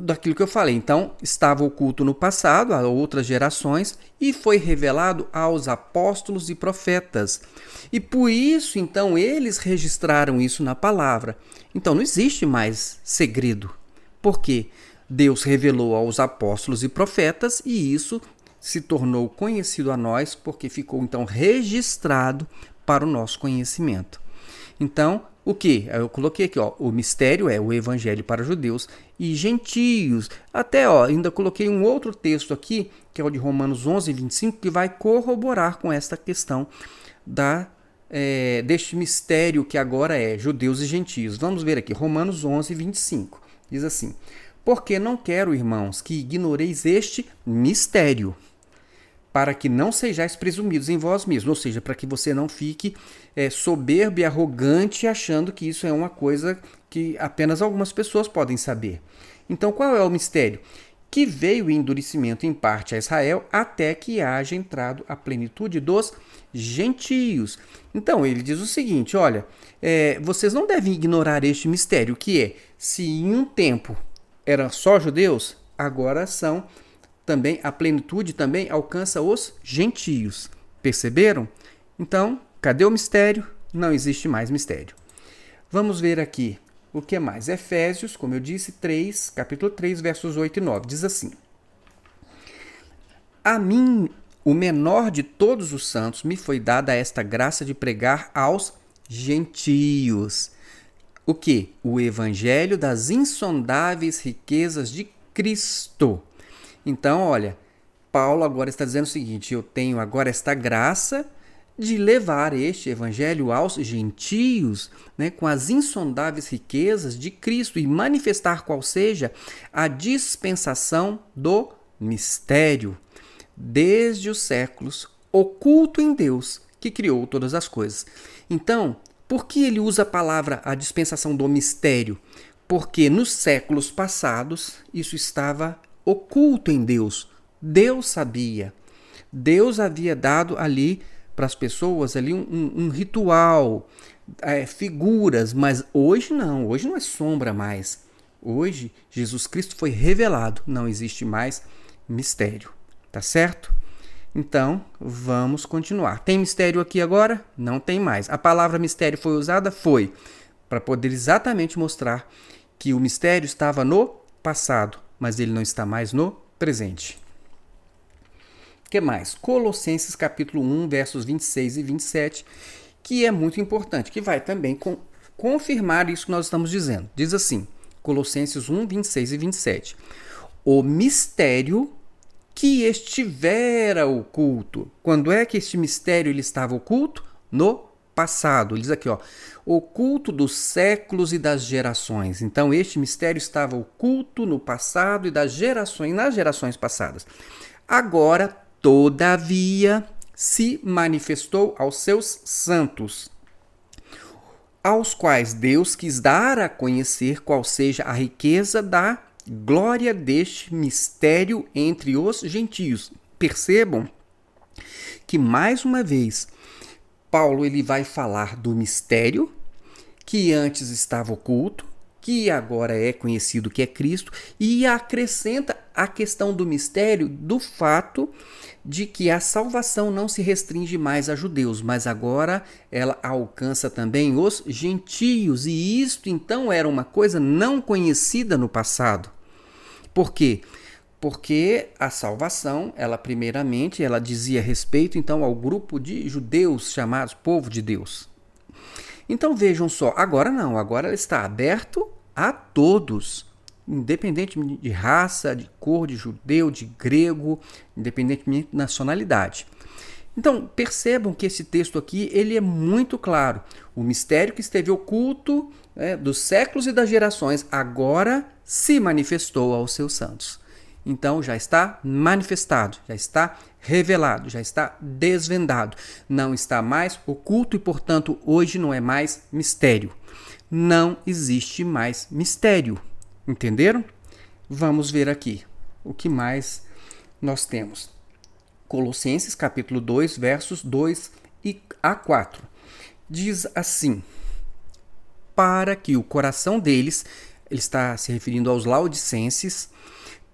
Daquilo que eu falei. Então, estava oculto no passado, a outras gerações, e foi revelado aos apóstolos e profetas. E por isso, então, eles registraram isso na palavra. Então, não existe mais segredo. Por quê? Deus revelou aos apóstolos e profetas, e isso se tornou conhecido a nós, porque ficou, então, registrado para o nosso conhecimento. Então, o que? Eu coloquei aqui, o mistério é o evangelho para judeus e gentios. Até, ainda coloquei um outro texto aqui, que é o de Romanos 11, 25, que vai corroborar com esta questão deste mistério que agora é judeus e gentios. Vamos ver aqui, Romanos 11, 25. Diz assim, porque não quero, irmãos, que ignoreis este mistério, para que não sejais presumidos em vós mesmos, ou seja, para que você não fique soberbo e arrogante achando que isso é uma coisa que apenas algumas pessoas podem saber. Então, qual é o mistério? Que veio o endurecimento em parte a Israel até que haja entrado a plenitude dos gentios. Então, ele diz o seguinte, olha, vocês não devem ignorar este mistério, que é, se em um tempo eram só judeus, agora são também, a plenitude também alcança os gentios. Perceberam? Então, cadê o mistério? Não existe mais mistério. Vamos ver aqui o que mais. Efésios, como eu disse, capítulo 3, versos 8 e 9. Diz assim, a mim, o menor de todos os santos, me foi dada esta graça de pregar aos gentios. O quê? O evangelho das insondáveis riquezas de Cristo. Então, olha, Paulo agora está dizendo o seguinte, eu tenho agora esta graça de levar este evangelho aos gentios, com as insondáveis riquezas de Cristo e manifestar qual seja a dispensação do mistério, desde os séculos, oculto em Deus, que criou todas as coisas. Então, por que ele usa a palavra a dispensação do mistério? Porque nos séculos passados isso estava oculto em Deus. Deus sabia. Deus havia dado ali para as pessoas ali um ritual, figuras, mas hoje não é sombra mais. Hoje Jesus Cristo foi revelado, não existe mais mistério, tá certo? Então, vamos continuar. Tem mistério aqui agora? Não tem mais. A palavra mistério foi usada? Foi, para poder exatamente mostrar que o mistério estava no passado, mas ele não está mais no presente. O que mais? Colossenses capítulo 1, versos 26 e 27, que é muito importante, que vai também confirmar isso que nós estamos dizendo. Diz assim, Colossenses 1, 26 e 27. O mistério que estivera oculto. Quando é que este mistério ele estava oculto? No passado. Ele diz aqui, oculto dos séculos e das gerações. Então, este mistério estava oculto no passado e nas gerações passadas. Agora, todavia, se manifestou aos seus santos, aos quais Deus quis dar a conhecer qual seja a riqueza da glória deste mistério entre os gentios. Percebam que, mais uma vez, Paulo ele vai falar do mistério que antes estava oculto, que agora é conhecido que é Cristo, e acrescenta a questão do mistério do fato de que a salvação não se restringe mais a judeus, mas agora ela alcança também os gentios, e isto então era uma coisa não conhecida no passado. Por quê? Porque a salvação, ela primeiramente, ela dizia respeito então ao grupo de judeus chamados povo de Deus. Então vejam só, agora não, agora ela está aberto a todos, independentemente de raça, de cor, de judeu, de grego, independentemente de nacionalidade. Então percebam que esse texto aqui ele é muito claro. O mistério que esteve oculto dos séculos e das gerações agora se manifestou aos seus santos. Então já está manifestado, já está revelado, já está desvendado. Não está mais oculto e, portanto, hoje não é mais mistério. não existe mais mistério. Entenderam? Vamos ver aqui o que mais nós temos. Colossenses capítulo 2, versos 2 a 4. Diz assim: para que o coração deles, ele está se referindo aos laodicenses,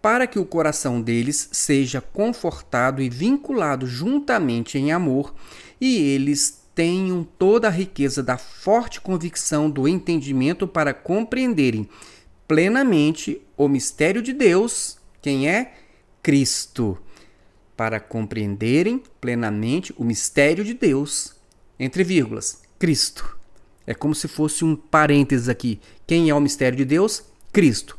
para que o coração deles seja confortado e vinculado juntamente em amor, e eles tenham toda a riqueza da forte convicção do entendimento para compreenderem plenamente o mistério de Deus, quem é? Cristo. Para compreenderem plenamente o mistério de Deus, entre vírgulas, Cristo. É como se fosse um parênteses aqui. Quem é o mistério de Deus? Cristo.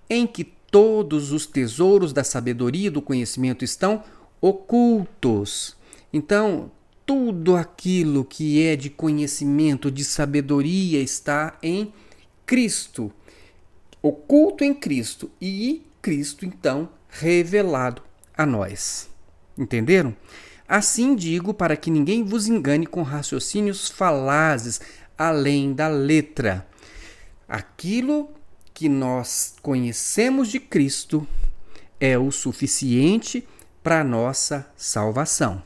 Em que todos os tesouros da sabedoria e do conhecimento estão ocultos. Então, tudo aquilo que é de conhecimento, de sabedoria, está em Cristo. Oculto em Cristo. E Cristo, então, revelado a nós. Entenderam? Assim digo, para que ninguém vos engane com raciocínios falazes, além da letra. Aquilo que nós conhecemos de Cristo é o suficiente para a nossa salvação,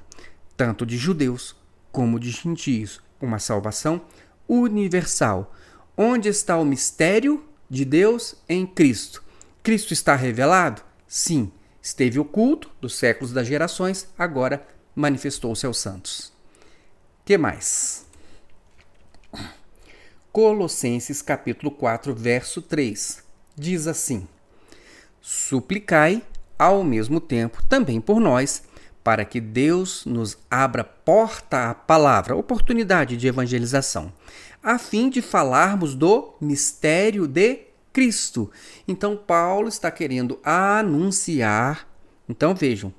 tanto de judeus como de gentios. Uma salvação universal. Onde está o mistério de Deus? Em Cristo. Cristo está revelado? Sim. Esteve oculto dos séculos das gerações, agora manifestou-se aos santos. Que mais? Colossenses capítulo 4, verso 3. Diz assim: suplicai ao mesmo tempo também por nós, para que Deus nos abra porta à palavra, oportunidade de evangelização, a fim de falarmos do mistério de Cristo. Então, Paulo está querendo anunciar. Então, vejam,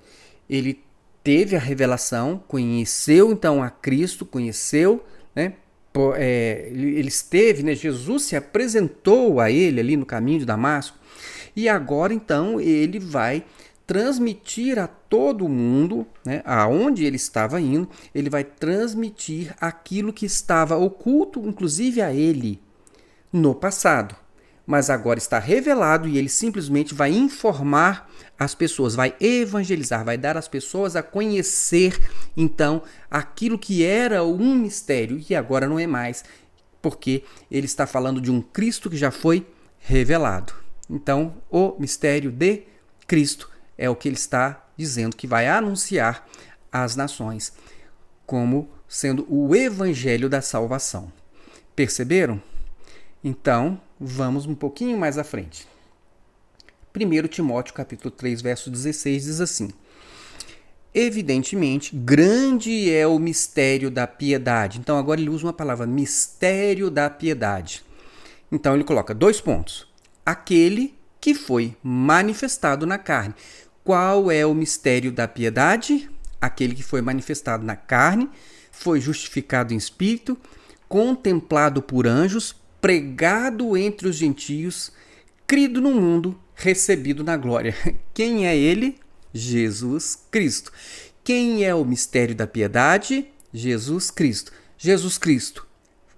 ele teve a revelação, conheceu então a Cristo, conheceu, né? Ele esteve, né? Jesus se apresentou a ele ali no caminho de Damasco, e agora então ele vai transmitir a todo mundo, né, aonde ele estava indo, ele vai transmitir aquilo que estava oculto, inclusive a ele, no passado. Mas agora está revelado e ele simplesmente vai informar as pessoas, vai evangelizar, vai dar às pessoas a conhecer, então, aquilo que era um mistério e agora não é mais, porque ele está falando de um Cristo que já foi revelado. Então, o mistério de Cristo é o que ele está dizendo que vai anunciar às nações como sendo o evangelho da salvação. Perceberam? Então, vamos um pouquinho mais à frente. 1 Timóteo capítulo 3, verso 16 diz assim: evidentemente, grande é o mistério da piedade. Então, agora ele usa uma palavra, mistério da piedade. Então, ele coloca 2 pontos. Aquele que foi manifestado na carne. Qual é o mistério da piedade? Aquele que foi manifestado na carne, foi justificado em espírito, contemplado por anjos, pregado entre os gentios, crido no mundo, recebido na glória. Quem é ele? Jesus Cristo. Quem é o mistério da piedade? Jesus Cristo. Jesus Cristo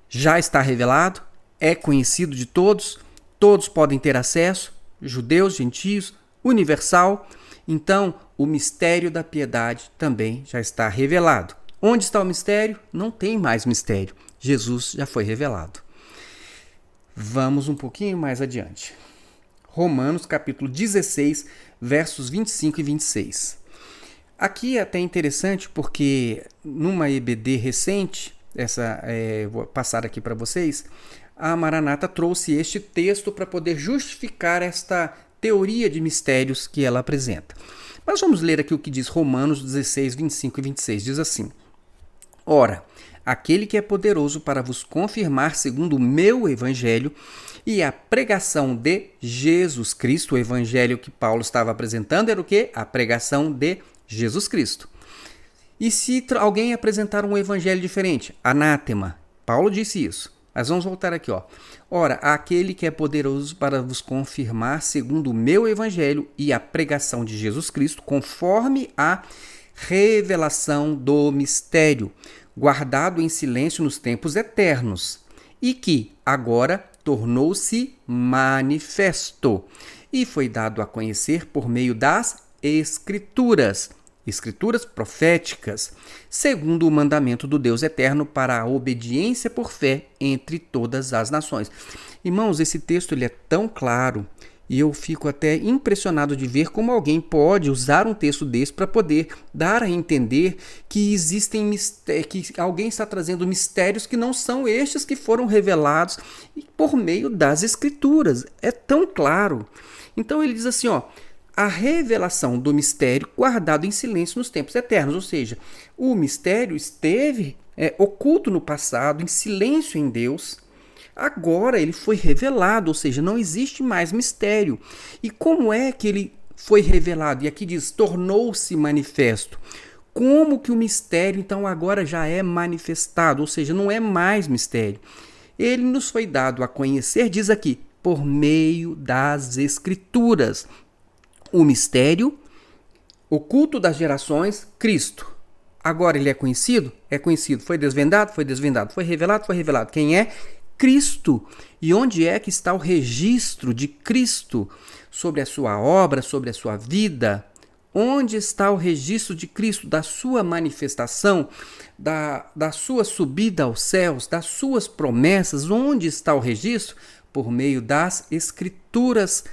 já está revelado, é conhecido de todos, todos podem ter acesso, judeus, gentios, universal. Então, o mistério da piedade também já está revelado. Onde está o mistério? Não tem mais mistério. Jesus já foi revelado. Vamos um pouquinho mais adiante. Romanos capítulo 16, versos 25 e 26. Aqui é até interessante porque numa EBD recente, vou passar aqui para vocês, a Maranata trouxe este texto para poder justificar esta teoria de mistérios que ela apresenta. Mas vamos ler aqui o que diz Romanos 16, 25 e 26. Diz assim: ora, aquele que é poderoso para vos confirmar segundo o meu evangelho e a pregação de Jesus Cristo. O evangelho que Paulo estava apresentando era o quê? A pregação de Jesus Cristo. E se alguém apresentar um evangelho diferente? Anátema. Paulo disse isso. Mas vamos voltar aqui, ó. Ora, aquele que é poderoso para vos confirmar segundo o meu evangelho e a pregação de Jesus Cristo, conforme a revelação do mistério, guardado em silêncio nos tempos eternos, e que agora tornou-se manifesto e foi dado a conhecer por meio das Escrituras, Escrituras proféticas, segundo o mandamento do Deus eterno para a obediência por fé entre todas as nações. Irmãos, esse texto ele é tão claro e eu fico até impressionado de ver como alguém pode usar um texto desse para poder dar a entender que existem que alguém está trazendo mistérios que não são estes que foram revelados por meio das Escrituras. É tão claro. Então ele diz assim, a revelação do mistério guardado em silêncio nos tempos eternos, ou seja, o mistério esteve oculto no passado, em silêncio em Deus. Agora ele foi revelado, ou seja, não existe mais mistério. E como é que ele foi revelado? E aqui diz, tornou-se manifesto. Como que o mistério, então, agora já é manifestado, ou seja, não é mais mistério. Ele nos foi dado a conhecer, diz aqui, por meio das Escrituras. O mistério oculto das gerações, Cristo. Agora ele é conhecido? É conhecido. Foi desvendado? Foi desvendado. Foi revelado? Foi revelado. Quem é? Cristo. E onde é que está o registro de Cristo sobre a sua obra, sobre a sua vida? Onde está o registro de Cristo, da sua manifestação, da sua subida aos céus, das suas promessas? Onde está o registro? Por meio das Escrituras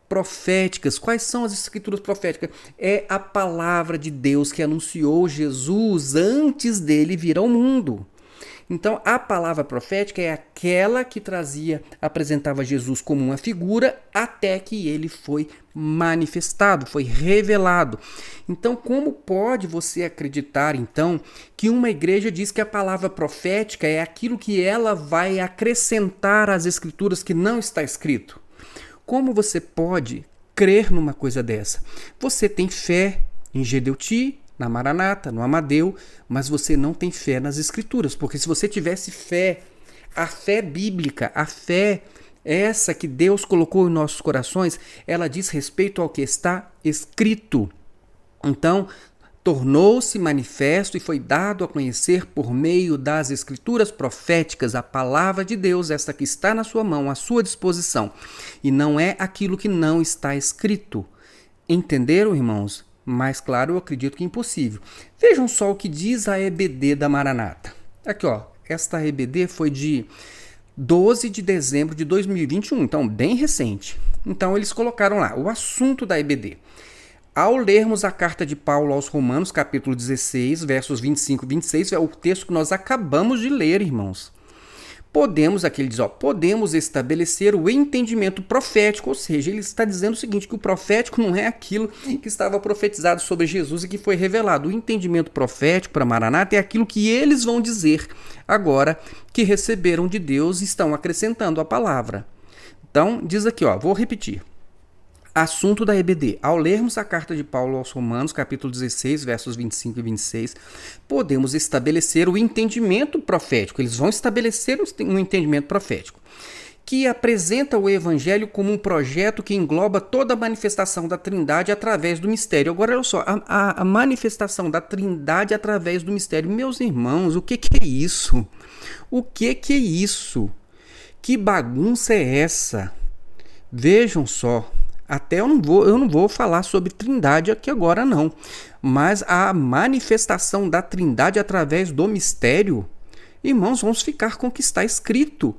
proféticas. Quais são as Escrituras proféticas? É a palavra de Deus que anunciou Jesus antes dele vir ao mundo. Então, a palavra profética é aquela que apresentava Jesus como uma figura até que ele foi manifestado, foi revelado. Então, como pode você acreditar, então, que uma igreja diz que a palavra profética é aquilo que ela vai acrescentar às Escrituras que não está escrito? Como você pode crer numa coisa dessa? Você tem fé em Gedeuti, na Maranata, no Amadeu, mas você não tem fé nas Escrituras, porque se você tivesse fé, a fé bíblica, a fé essa que Deus colocou em nossos corações, ela diz respeito ao que está escrito. Então, tornou-se manifesto e foi dado a conhecer por meio das Escrituras proféticas, a palavra de Deus, esta que está na sua mão, à sua disposição, e não é aquilo que não está escrito. Entenderam, irmãos? Mais claro, eu acredito que impossível. Vejam só o que diz a EBD da Maranata. Aqui, esta EBD foi de 12 de dezembro de 2021, então bem recente. Então eles colocaram lá o assunto da EBD. Ao lermos a carta de Paulo aos Romanos, capítulo 16, versos 25 e 26, é o texto que nós acabamos de ler, irmãos. Podemos estabelecer o entendimento profético, ou seja, ele está dizendo o seguinte, que o profético não é aquilo que estava profetizado sobre Jesus e que foi revelado. O entendimento profético para Maranata é aquilo que eles vão dizer agora que receberam de Deus e estão acrescentando a palavra. Então, diz aqui, vou repetir. Assunto da EBD. Ao lermos a carta de Paulo aos Romanos, capítulo 16, versos 25 e 26, podemos estabelecer o entendimento profético. Eles vão estabelecer um entendimento profético, que apresenta o Evangelho como um projeto que engloba toda a manifestação da Trindade através do mistério. Agora, olha só, a manifestação da Trindade através do mistério. Meus irmãos, o que é isso? O que é isso? Que bagunça é essa? Vejam só. Até eu não vou falar sobre Trindade aqui agora não, mas a manifestação da Trindade através do mistério, irmãos, vamos ficar com o que está escrito,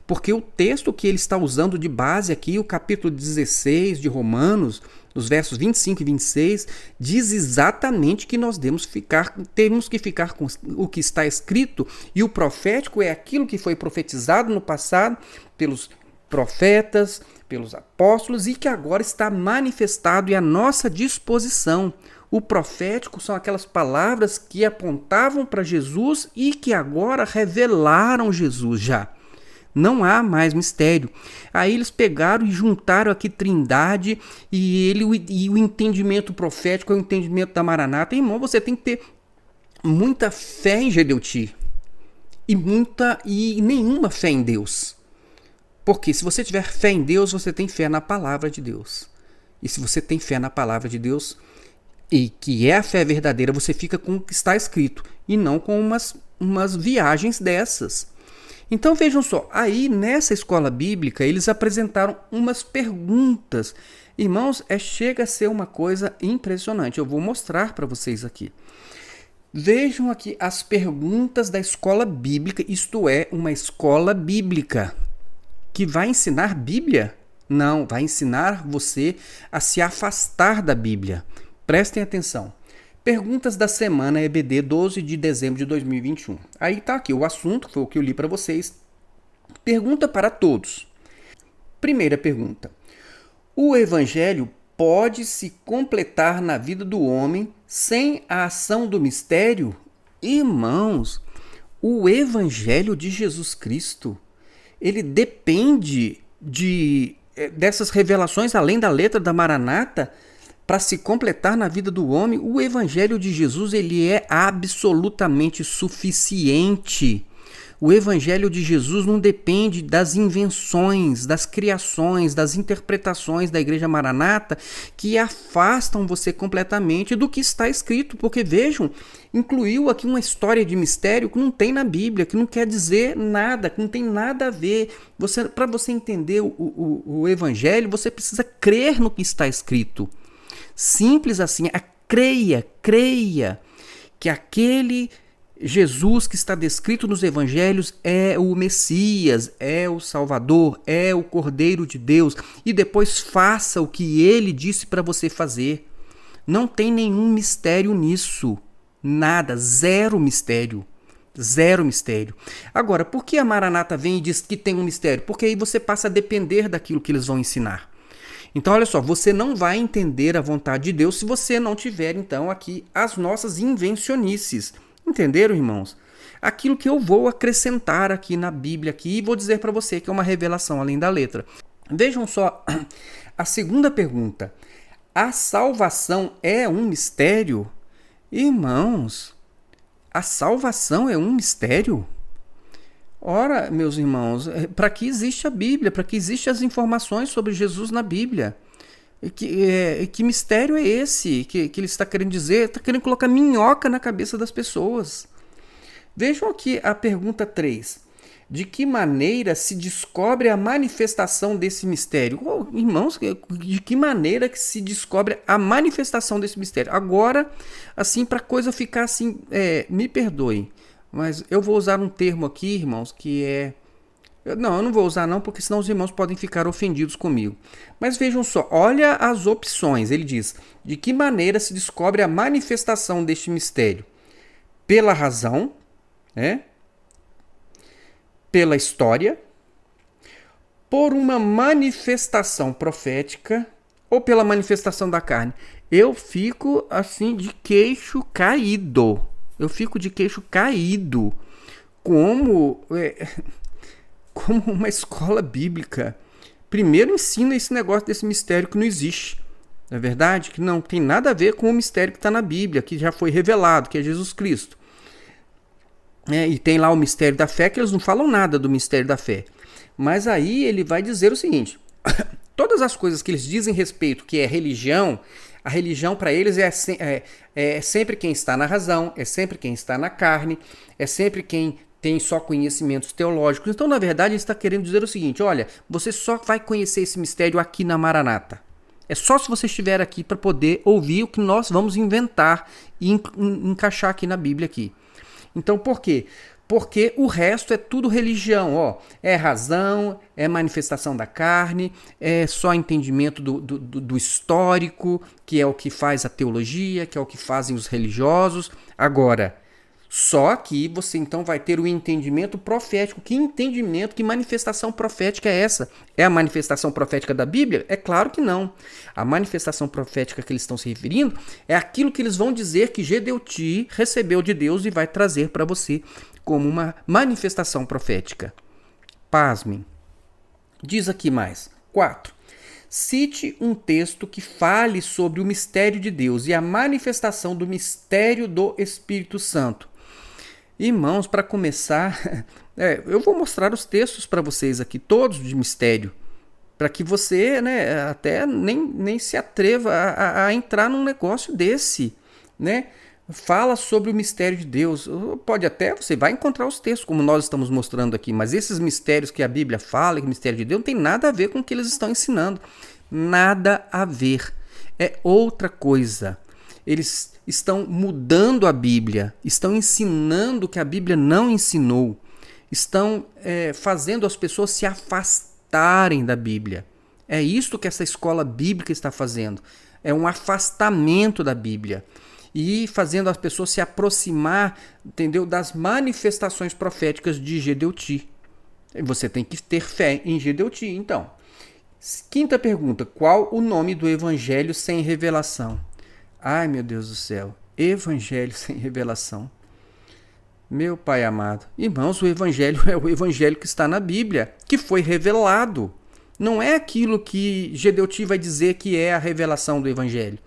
porque o texto que ele está usando de base aqui, o capítulo 16 de Romanos, os versos 25 e 26, diz exatamente que nós temos que ficar com o que está escrito, e o profético é aquilo que foi profetizado no passado pelos profetas, pelos apóstolos e que agora está manifestado e à nossa disposição. O profético são aquelas palavras que apontavam para Jesus e que agora revelaram Jesus já. Não há mais mistério. Aí eles pegaram e juntaram aqui Trindade e o entendimento profético é o entendimento da Maranata. Irmão, você tem que ter muita fé em Gedeuti e nenhuma fé em Deus. Porque se você tiver fé em Deus, você tem fé na palavra de Deus. E se você tem fé na palavra de Deus, e que é a fé verdadeira, você fica com o que está escrito, e não com umas viagens dessas. Então vejam só, aí nessa escola bíblica eles apresentaram umas perguntas. Irmãos, chega a ser uma coisa impressionante. Eu vou mostrar para vocês aqui. Vejam aqui as perguntas da escola bíblica, isto é, uma escola bíblica que vai ensinar Bíblia? Não, vai ensinar você a se afastar da Bíblia. Prestem atenção. Perguntas da semana EBD 12 de dezembro de 2021. Aí tá aqui o assunto, foi o que eu li para vocês. Pergunta para todos. Primeira pergunta. O evangelho pode se completar na vida do homem sem a ação do mistério? Irmãos, o evangelho de Jesus Cristo, ele depende dessas revelações além da letra da Maranata para se completar na vida do homem. O evangelho de Jesus, ele é absolutamente suficiente. O evangelho de Jesus não depende das invenções, das criações, das interpretações da Igreja Maranata que afastam você completamente do que está escrito. Porque vejam, incluiu aqui uma história de mistério que não tem na Bíblia, que não quer dizer nada, que não tem nada a ver. Para você entender o evangelho, você precisa crer no que está escrito. Simples assim, creia que aquele Jesus que está descrito nos evangelhos é o Messias, é o Salvador, é o Cordeiro de Deus, e depois faça o que ele disse para você fazer. Não tem nenhum mistério nisso, nada, zero mistério. Zero mistério. Agora, por que a Maranata vem e diz que tem um mistério? Porque aí você passa a depender daquilo que eles vão ensinar. Então, olha só, você não vai entender a vontade de Deus se você não tiver, então, aqui as nossas invencionices. Entenderam, irmãos? Aquilo que eu vou acrescentar aqui na Bíblia aqui, e vou dizer para você que é uma revelação além da letra. Vejam só, a segunda pergunta. A salvação é um mistério? Irmãos, a salvação é um mistério? Ora, meus irmãos, para que existe a Bíblia? Para que existem as informações sobre Jesus na Bíblia? Que mistério é esse que ele está querendo dizer? Está querendo colocar minhoca na cabeça das pessoas. Vejam aqui a pergunta 3. De que maneira se descobre a manifestação desse mistério? Oh, irmãos, de que maneira que se descobre a manifestação desse mistério? Agora, assim, para a coisa ficar assim, me perdoem, mas eu vou usar um termo aqui, irmãos, que é... Não, eu não vou usar não, porque senão os irmãos podem ficar ofendidos comigo. Mas vejam só, olha as opções. Ele diz, de que maneira se descobre a manifestação deste mistério? Pela razão, pela história, por uma manifestação profética ou pela manifestação da carne? Eu fico assim de queixo caído. Como uma escola bíblica primeiro ensina esse negócio desse mistério que não existe. Não é verdade? Que não tem nada a ver com o mistério que está na Bíblia, que já foi revelado, que é Jesus Cristo. E tem lá o mistério da fé, que eles não falam nada do mistério da fé. Mas aí ele vai dizer o seguinte, todas as coisas que eles dizem respeito, que é religião, a religião para eles é sempre quem está na razão, é sempre quem está na carne, é sempre quem tem só conhecimentos teológicos. Então, na verdade, ele está querendo dizer o seguinte, olha, você só vai conhecer esse mistério aqui na Maranata. É só se você estiver aqui para poder ouvir o que nós vamos inventar e encaixar aqui na Bíblia aqui. Então, por quê? Porque o resto é tudo religião, é razão, é manifestação da carne, é só entendimento do histórico, que é o que faz a teologia, que é o que fazem os religiosos. Agora, só que você então vai ter o entendimento profético. Que entendimento, que manifestação profética é essa? É a manifestação profética da Bíblia? É claro que não. A manifestação profética que eles estão se referindo é aquilo que eles vão dizer que Gedeuti recebeu de Deus e vai trazer para você como uma manifestação profética. Pasmem. Diz aqui mais. 4. Cite um texto que fale sobre o mistério de Deus e a manifestação do mistério do Espírito Santo. Irmãos, para começar, eu vou mostrar os textos para vocês aqui, todos de mistério, para que você até nem se atreva a entrar num negócio desse, Fala sobre o mistério de Deus. Pode até, você vai encontrar os textos, como nós estamos mostrando aqui, mas esses mistérios que a Bíblia fala, que o mistério de Deus, não tem nada a ver com o que eles estão ensinando. Nada a ver. É outra coisa. Eles estão mudando a Bíblia, estão ensinando o que a Bíblia não ensinou, estão fazendo as pessoas se afastarem da Bíblia. É isso que essa escola bíblica está fazendo. É um afastamento da Bíblia e fazendo as pessoas se aproximar, entendeu, das manifestações proféticas de Gedeuti. Você tem que ter fé em Gedeuti, então. Quinta pergunta: qual o nome do evangelho sem revelação? Ai, meu Deus do céu. Evangelho sem revelação. Meu Pai amado. Irmãos, o evangelho é o evangelho que está na Bíblia, que foi revelado. Não é aquilo que Gedeuti vai dizer que é a revelação do evangelho.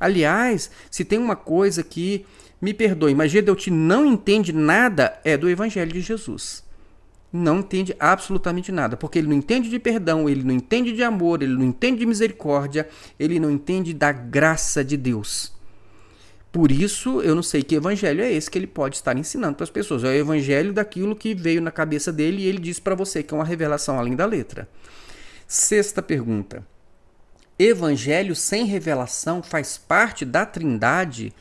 Aliás, se tem uma coisa que, me perdoe, mas Gedeuti não entende nada, é do evangelho de Jesus. Não entende absolutamente nada, porque ele não entende de perdão, ele não entende de amor, ele não entende de misericórdia, ele não entende da graça de Deus. Por isso, eu não sei que evangelho é esse que ele pode estar ensinando para as pessoas. É o evangelho daquilo que veio na cabeça dele e ele diz para você que é uma revelação além da letra. Sexta pergunta: evangelho sem revelação faz parte da Trindade?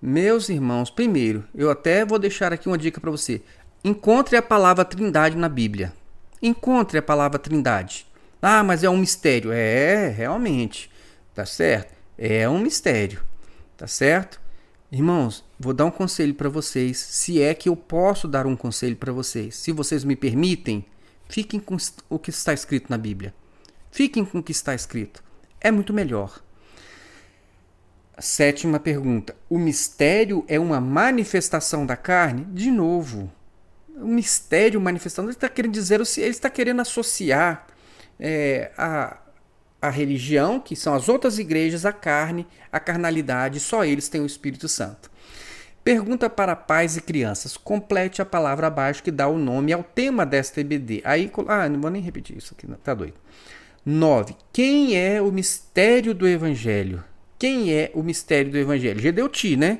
Meus irmãos, primeiro, eu até vou deixar aqui uma dica para você. Encontre a palavra Trindade na Bíblia. Encontre a palavra Trindade. Ah, mas é um mistério. É, realmente. Tá certo? É um mistério. Tá certo? Irmãos, vou dar um conselho para vocês, se é que eu posso dar um conselho para vocês. Se vocês me permitem, fiquem com o que está escrito na Bíblia. Fiquem com o que está escrito. É muito melhor. Sétima pergunta: o mistério é uma manifestação da carne? De novo, o mistério, manifestação, ele está querendo dizer, ele está querendo associar a religião, que são as outras igrejas, a carne, a carnalidade, só eles têm o Espírito Santo. Pergunta para pais e crianças. Complete a palavra abaixo que dá o nome ao tema desta EBD. Aí, não vou nem repetir isso aqui, não, tá doido. 9. Quem é o mistério do Evangelho? Quem é o mistério do Evangelho? Gedeuti, né?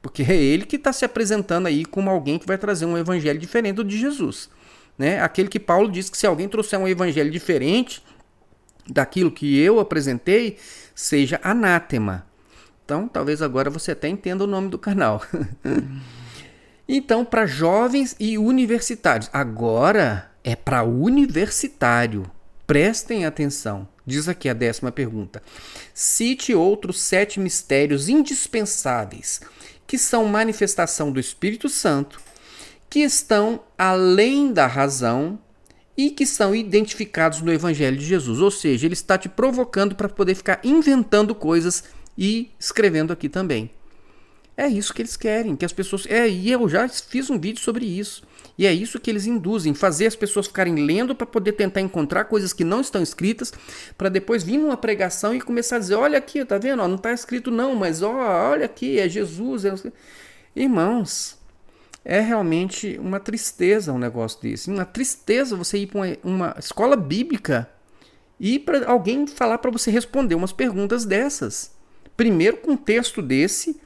Porque é ele que está se apresentando aí como alguém que vai trazer um evangelho diferente do de Jesus. Né? Aquele que Paulo diz que se alguém trouxer um evangelho diferente daquilo que eu apresentei, seja anátema. Então, talvez agora você até entenda o nome do canal. Então, para jovens e universitários. Agora é para universitário. Prestem atenção. Diz aqui a 10ª pergunta. Cite outros 7 mistérios indispensáveis que são manifestação do Espírito Santo, que estão além da razão e que são identificados no Evangelho de Jesus. Ou seja, ele está te provocando para poder ficar inventando coisas e escrevendo aqui também. É isso que eles querem, que as pessoas... E eu já fiz um vídeo sobre isso. E é isso que eles induzem, fazer as pessoas ficarem lendo para poder tentar encontrar coisas que não estão escritas, para depois vir numa pregação e começar a dizer, olha aqui, tá vendo? Não está escrito não, mas olha aqui, é Jesus. Irmãos, é realmente uma tristeza um negócio desse. Uma tristeza você ir para uma escola bíblica e para alguém falar para você responder umas perguntas dessas. Primeiro com um texto desse,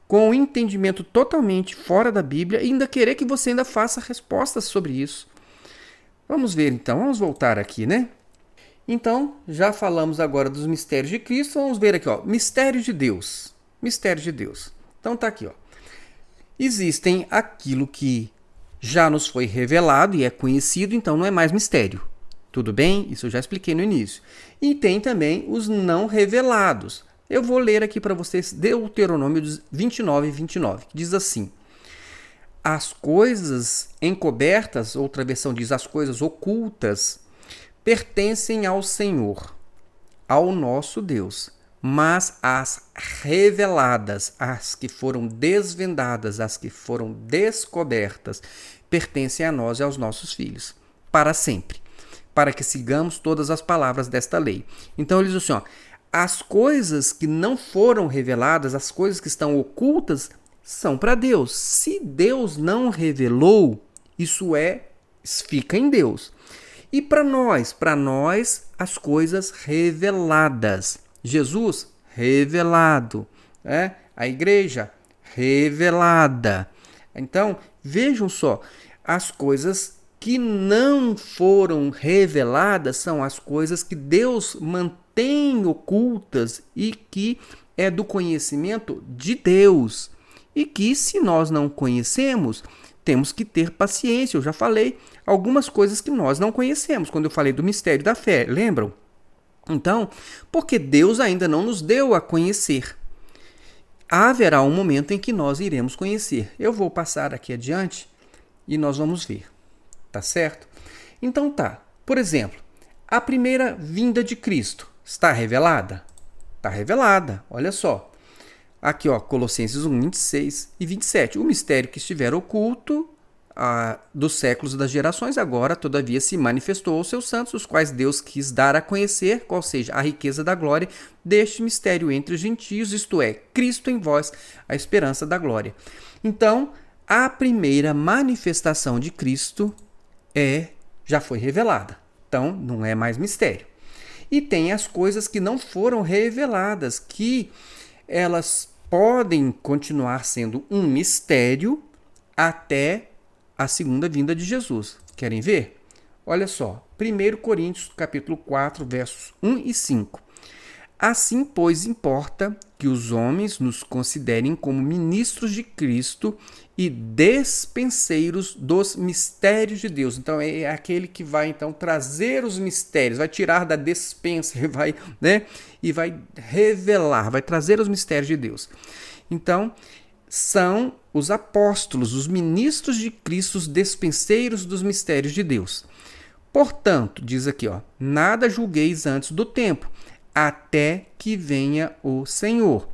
com um entendimento totalmente fora da Bíblia e ainda querer que você ainda faça respostas sobre isso. Vamos ver então, vamos voltar aqui, né? Então, já falamos agora dos mistérios de Cristo, vamos ver aqui, ó, mistérios de Deus. Mistérios de Deus. Então tá aqui, ó. Existem aquilo que já nos foi revelado e é conhecido, então não é mais mistério. Tudo bem? Isso eu já expliquei no início. E tem também os não revelados. Eu vou ler aqui para vocês Deuteronômio 29, 29, que diz assim: as coisas encobertas, outra versão diz as coisas ocultas, pertencem ao Senhor, ao nosso Deus, mas as reveladas, as que foram desvendadas, as que foram descobertas, pertencem a nós e aos nossos filhos, para sempre, para que sigamos todas as palavras desta lei. Então ele diz assim, ó, as coisas que não foram reveladas, as coisas que estão ocultas, são para Deus. Se Deus não revelou, isso fica em Deus. E para nós, as coisas reveladas. Jesus, revelado. A igreja, revelada. Então, vejam só, as coisas que não foram reveladas são as coisas que Deus mantém ocultas e que é do conhecimento de Deus. E que, se nós não conhecemos, temos que ter paciência. Eu já falei algumas coisas que nós não conhecemos, quando eu falei do mistério da fé, lembram? Então, porque Deus ainda não nos deu a conhecer. Haverá um momento em que nós iremos conhecer. Eu vou passar aqui adiante e nós vamos ver. Tá certo? Então tá. Por exemplo, a primeira vinda de Cristo está revelada? Está revelada. Olha só. Aqui, ó, Colossenses 1, 26 e 27. O mistério que estiver oculto dos séculos e das gerações, agora, todavia, se manifestou aos seus santos, os quais Deus quis dar a conhecer, qual seja a riqueza da glória deste mistério entre os gentios, isto é, Cristo em vós, a esperança da glória. Então, a primeira manifestação de Cristo já foi revelada. Então, não é mais mistério. E tem as coisas que não foram reveladas, que elas podem continuar sendo um mistério até a segunda vinda de Jesus. Querem ver? Olha só, 1 Coríntios capítulo 4, versos 1 e 5. Assim, pois, importa que os homens nos considerem como ministros de Cristo e despenseiros dos mistérios de Deus. Então, é aquele que vai, então, trazer os mistérios, vai tirar da despensa, e vai revelar, vai trazer os mistérios de Deus. Então, são os apóstolos, os ministros de Cristo, os despenseiros dos mistérios de Deus. Portanto, diz aqui, ó, nada julgueis antes do tempo, até que venha o Senhor,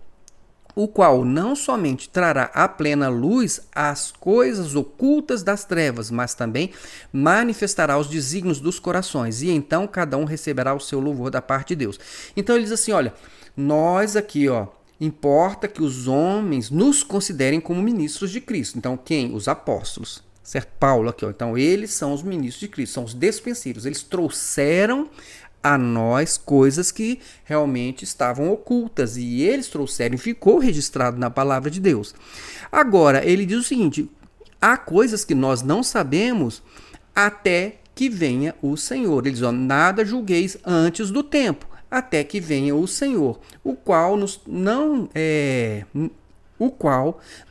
o qual não somente trará à plena luz as coisas ocultas das trevas, mas também manifestará os desígnios dos corações, e então cada um receberá o seu louvor da parte de Deus. Então ele diz assim, olha, nós aqui, ó, importa que os homens nos considerem como ministros de Cristo. Então quem? Os apóstolos, certo? Paulo aqui, ó. Então eles são os ministros de Cristo, são os despenseiros, eles trouxeram a nós coisas que realmente estavam ocultas e eles trouxeram e ficou registrado na palavra de Deus. Agora, ele diz o seguinte, há coisas que nós não sabemos até que venha o Senhor. Ele diz, ó, nada julgueis antes do tempo, até que venha o Senhor, o qual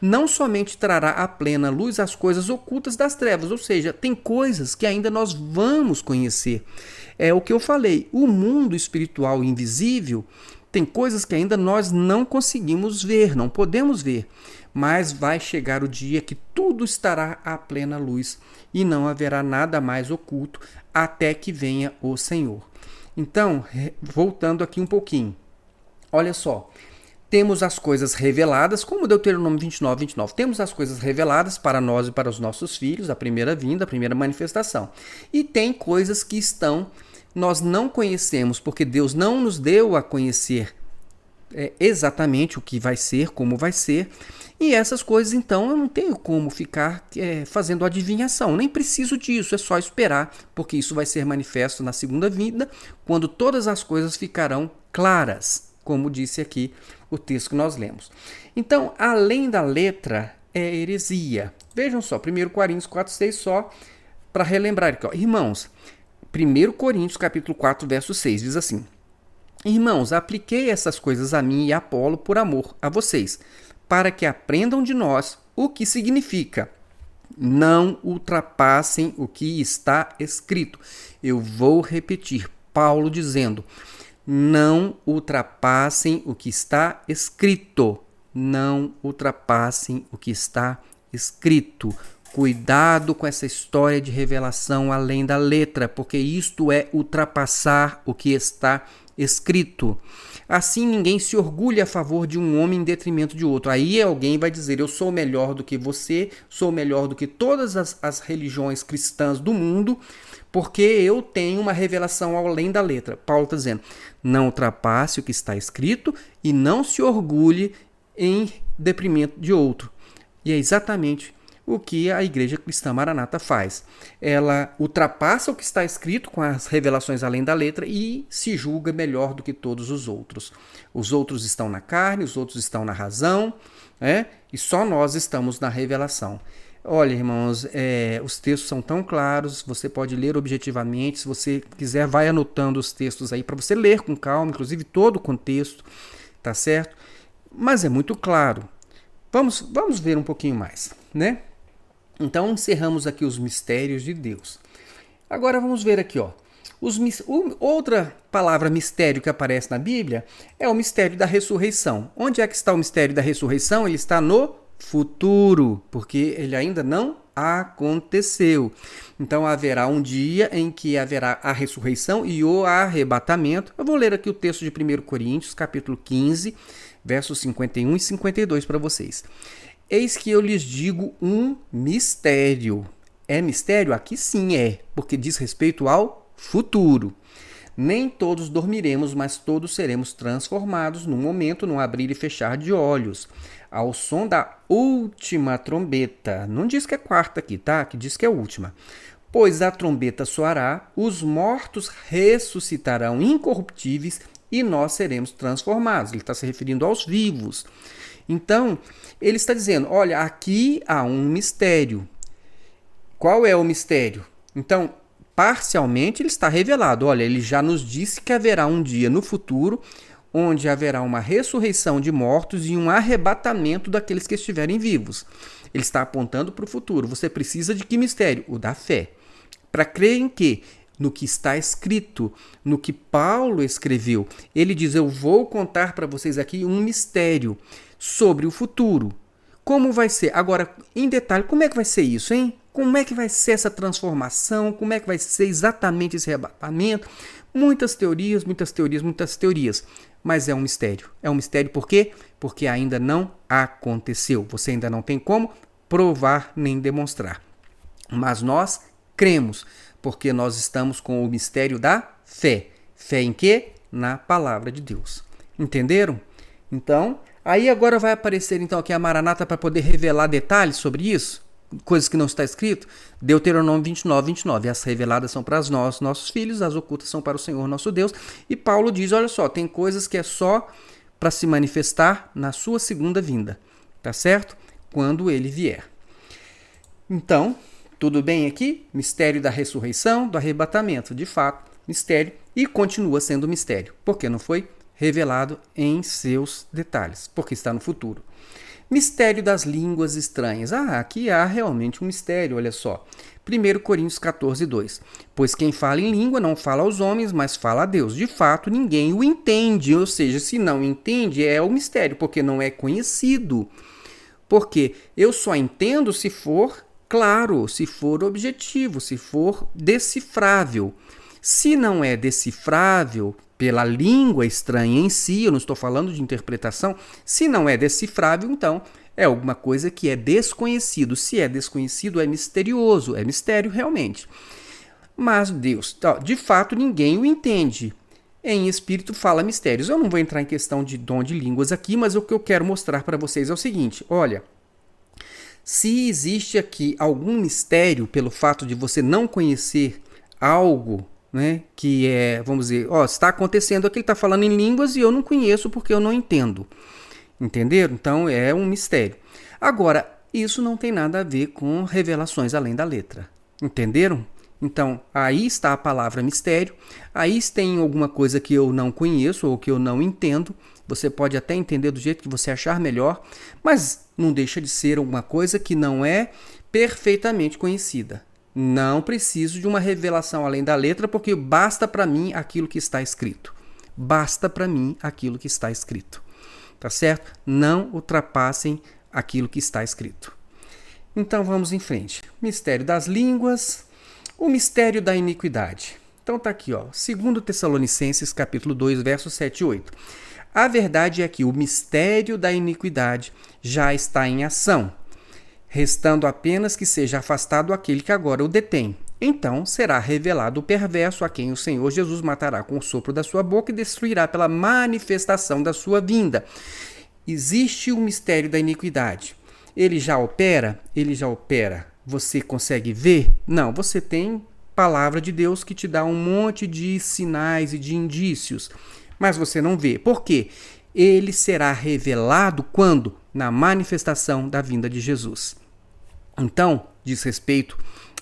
não somente trará à plena luz as coisas ocultas das trevas, ou seja, tem coisas que ainda nós vamos conhecer. É o que eu falei, o mundo espiritual invisível tem coisas que ainda nós não conseguimos ver, não podemos ver, mas vai chegar o dia que tudo estará à plena luz e não haverá nada mais oculto até que venha o Senhor. Então, voltando aqui um pouquinho, olha só, temos as coisas reveladas, como Deuteronômio 29, 29. Temos as coisas reveladas para nós e para os nossos filhos, a primeira vinda, a primeira manifestação. E tem coisas que nós não conhecemos, porque Deus não nos deu a conhecer exatamente o que vai ser, como vai ser. E essas coisas, então, eu não tenho como ficar fazendo adivinhação. Nem preciso disso, é só esperar, porque isso vai ser manifesto na segunda vinda, quando todas as coisas ficarão claras, como disse aqui o texto que nós lemos. Então, além da letra, é heresia. Vejam só, 1 Coríntios 4, 6, só para relembrar aqui, ó. Irmãos, 1 Coríntios capítulo 4, verso 6, diz assim, irmãos, apliquei essas coisas a mim e a Apolo por amor a vocês, para que aprendam de nós o que significa não ultrapassem o que está escrito. Eu vou repetir, Paulo dizendo, não ultrapassem o que está escrito. Não ultrapassem o que está escrito. Cuidado com essa história de revelação além da letra, porque isto é ultrapassar o que está escrito. Assim ninguém se orgulha a favor de um homem em detrimento de outro. Aí alguém vai dizer, eu sou melhor do que você, sou melhor do que todas as religiões cristãs do mundo, porque eu tenho uma revelação além da letra. Paulo está dizendo, não ultrapasse o que está escrito e não se orgulhe em detrimento de outro. E é exatamente o que a Igreja Cristã Maranata faz. Ela ultrapassa o que está escrito com as revelações além da letra e se julga melhor do que todos os outros. Os outros estão na carne, os outros estão na razão, e só nós estamos na revelação. Olha, irmãos, os textos são tão claros, você pode ler objetivamente. Se você quiser, vai anotando os textos aí para você ler com calma, inclusive todo o contexto, tá certo? Mas é muito claro. Vamos ver um pouquinho mais, né? Então, encerramos aqui os mistérios de Deus. Agora vamos ver aqui, ó. Outra palavra mistério que aparece na Bíblia é o mistério da ressurreição. Onde é que está o mistério da ressurreição? Ele está no futuro, porque ele ainda não aconteceu. Então haverá um dia em que haverá a ressurreição e o arrebatamento. Eu vou ler aqui o texto de 1 Coríntios, capítulo 15, versos 51 e 52 para vocês. Eis que eu lhes digo um mistério. É mistério? Aqui sim é, porque diz respeito ao futuro. Nem todos dormiremos, mas todos seremos transformados num momento, num abrir e fechar de olhos, ao som da última trombeta. Não diz que é quarta aqui, tá? Que diz que é última. Pois a trombeta soará, os mortos ressuscitarão incorruptíveis e nós seremos transformados. Ele está se referindo aos vivos. Então, ele está dizendo, olha, aqui há um mistério. Qual é o mistério? Então, parcialmente ele está revelado. Olha, ele já nos disse que haverá um dia no futuro onde haverá uma ressurreição de mortos e um arrebatamento daqueles que estiverem vivos. Ele está apontando para o futuro. Você precisa de que mistério? O da fé. Para crer em quê? No que está escrito, no que Paulo escreveu. Ele diz, eu vou contar para vocês aqui um mistério sobre o futuro. Como vai ser? Agora, em detalhe, como é que vai ser isso, hein? Como é que vai ser essa transformação? Como é que vai ser exatamente esse arrebatamento? Muitas teorias, muitas teorias, muitas teorias. Mas é um mistério. É um mistério por quê? Porque ainda não aconteceu. Você ainda não tem como provar nem demonstrar. Mas nós cremos, porque nós estamos com o mistério da fé. Fé em quê? Na palavra de Deus. Entenderam? Então, aí agora vai aparecer então aqui a Maranata para poder revelar detalhes sobre isso. Coisas que não está escrito. Deuteronômio 29, 29. As reveladas são para nós, nossos filhos, as ocultas são para o Senhor, nosso Deus. E Paulo diz, olha só, tem coisas que é só para se manifestar na sua segunda vinda. Tá certo? Quando ele vier. Então, tudo bem aqui? Mistério da ressurreição, do arrebatamento. De fato, mistério. E continua sendo mistério. Porque não foi revelado em seus detalhes. Porque está no futuro. Mistério das línguas estranhas. Aqui há realmente um mistério, olha só. 1 Coríntios 14, 2. Pois quem fala em língua não fala aos homens, mas fala a Deus. De fato, ninguém o entende. Ou seja, se não entende, é o mistério, porque não é conhecido. Porque eu só entendo se for claro, se for objetivo, se for decifrável. Se não é decifrável pela língua estranha em si, eu não estou falando de interpretação, se não é decifrável, então é alguma coisa que é desconhecido. Se é desconhecido, é misterioso, é mistério realmente. Mas Deus, de fato, ninguém o entende. Em espírito fala mistérios. Eu não vou entrar em questão de dom de línguas aqui, mas o que eu quero mostrar para vocês é o seguinte, olha, se existe aqui algum mistério pelo fato de você não conhecer algo, né, que é, vamos dizer, está acontecendo aqui, ele está falando em línguas e eu não conheço porque eu não entendo. Entenderam? Então é um mistério. Agora, isso não tem nada a ver com revelações além da letra. Entenderam? Então, aí está a palavra mistério. Aí tem alguma coisa que eu não conheço ou que eu não entendo. Você pode até entender do jeito que você achar melhor, mas não deixa de ser alguma coisa que não é perfeitamente conhecida. Não preciso de uma revelação além da letra, porque basta para mim aquilo que está escrito. Basta para mim aquilo que está escrito. Tá certo? Não ultrapassem aquilo que está escrito. Então vamos em frente. Mistério das línguas, o mistério da iniquidade. Então tá aqui, 2 Tessalonicenses, capítulo 2, versos 7 e 8. A verdade é que o mistério da iniquidade já está em ação, restando apenas que seja afastado aquele que agora o detém. Então será revelado o perverso, a quem o Senhor Jesus matará com o sopro da sua boca e destruirá pela manifestação da sua vinda. Existe o mistério da iniquidade. Ele já opera? Ele já opera. Você consegue ver? Não, você tem palavra de Deus que te dá um monte de sinais e de indícios, mas você não vê. Por quê? Ele será revelado quando? Na manifestação da vinda de Jesus. Então,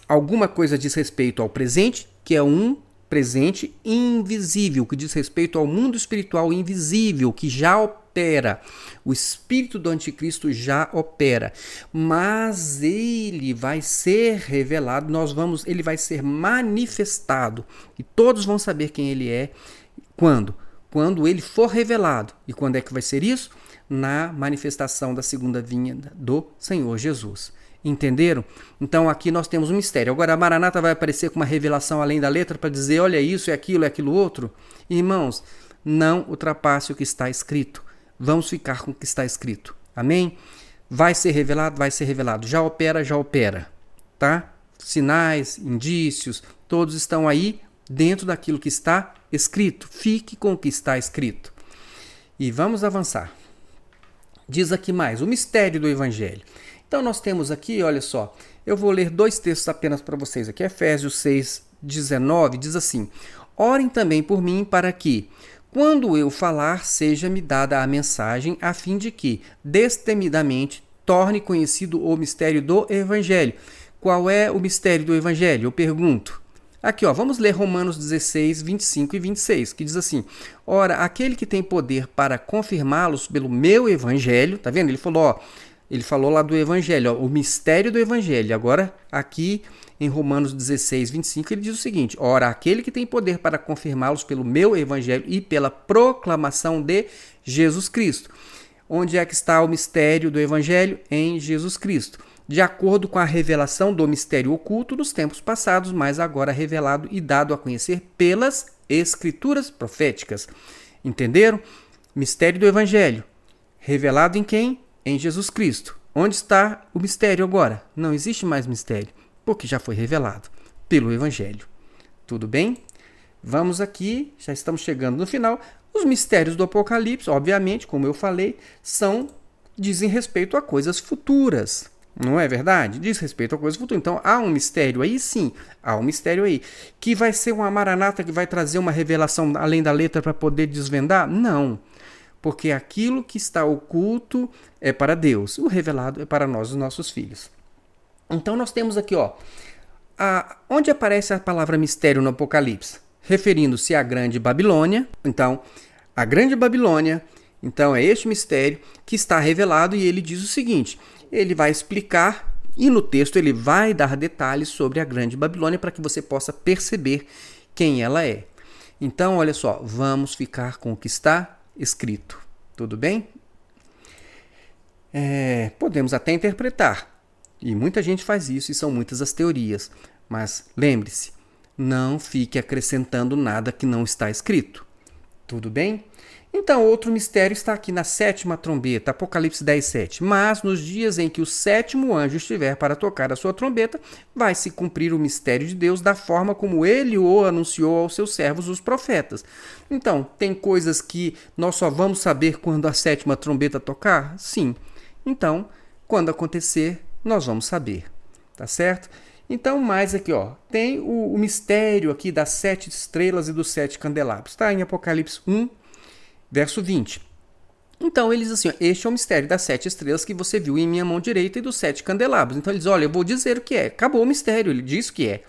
alguma coisa diz respeito ao presente, que é um presente invisível, que diz respeito ao mundo espiritual invisível, que já opera. O espírito do anticristo já opera, mas ele vai ser revelado, ele vai ser manifestado e todos vão saber quem ele é. Quando? Quando ele for revelado. E quando é que vai ser isso? Na manifestação da segunda vinda do Senhor Jesus. Entenderam? Então aqui nós temos um mistério. Agora a Maranata vai aparecer com uma revelação além da letra para dizer, olha isso, é aquilo outro. Irmãos, não ultrapasse o que está escrito. Vamos ficar com o que está escrito. Amém? Vai ser revelado? Vai ser revelado. Já opera, já opera. Tá? Sinais, indícios, todos estão aí dentro daquilo que está escrito. Fique com o que está escrito. E vamos avançar. Diz aqui mais, o mistério do Evangelho. Então nós temos aqui, olha só, eu vou ler 2 textos apenas para vocês aqui. Efésios 6:19 diz assim: orem também por mim para que, quando eu falar, seja-me dada a mensagem, a fim de que, destemidamente, torne conhecido o mistério do Evangelho. Qual é o mistério do Evangelho? Eu pergunto. Aqui, ó, vamos ler Romanos 16, 25 e 26, que diz assim: ora, aquele que tem poder para confirmá-los pelo meu Evangelho, tá vendo? Ele falou lá do Evangelho, ó, o mistério do Evangelho. Agora, aqui em Romanos 16, 25, ele diz o seguinte: ora, aquele que tem poder para confirmá-los pelo meu Evangelho e pela proclamação de Jesus Cristo. Onde é que está o mistério do Evangelho? Em Jesus Cristo. De acordo com a revelação do mistério oculto dos tempos passados, mas agora revelado e dado a conhecer pelas Escrituras proféticas. Entenderam? Mistério do Evangelho. Revelado em quem? Em Jesus Cristo. Onde está o mistério agora? Não existe mais mistério, porque já foi revelado pelo Evangelho. Tudo bem? Vamos aqui, já estamos chegando no final. Os mistérios do Apocalipse, obviamente, como eu falei, dizem respeito a coisas futuras. Não é verdade? Diz respeito a coisas futuras. Então, há um mistério aí? Sim, há um mistério aí. Que vai ser uma Maranata que vai trazer uma revelação além da letra para poder desvendar? Não. Porque aquilo que está oculto é para Deus. O revelado é para nós, os nossos filhos. Então, nós temos aqui, ó, onde aparece a palavra mistério no Apocalipse? Referindo-se à Grande Babilônia. Então, a Grande Babilônia, então é este mistério que está revelado e ele diz o seguinte: ele vai explicar e no texto ele vai dar detalhes sobre a Grande Babilônia para que você possa perceber quem ela é. Então, olha só, vamos ficar com o que está escrito. Tudo bem? Podemos até interpretar. E muita gente faz isso e são muitas as teorias. Mas lembre-se, não fique acrescentando nada que não está escrito. Tudo bem? Então, outro mistério está aqui na 7ª trombeta, Apocalipse 10:7. Mas nos dias em que o 7º anjo estiver para tocar a sua trombeta, vai se cumprir o mistério de Deus da forma como ele o anunciou aos seus servos, os profetas. Então, tem coisas que nós só vamos saber quando a 7ª trombeta tocar? Sim. Então, quando acontecer, nós vamos saber. Tá certo? Então, mais aqui, ó, tem o mistério aqui das 7 estrelas e dos 7 candelabros. Está em Apocalipse 1, verso 20. Então, ele diz assim, ó, este é o mistério das 7 estrelas que você viu em minha mão direita e dos 7 candelabros. Então, ele diz, olha, eu vou dizer o que é. Acabou o mistério, ele diz o que é.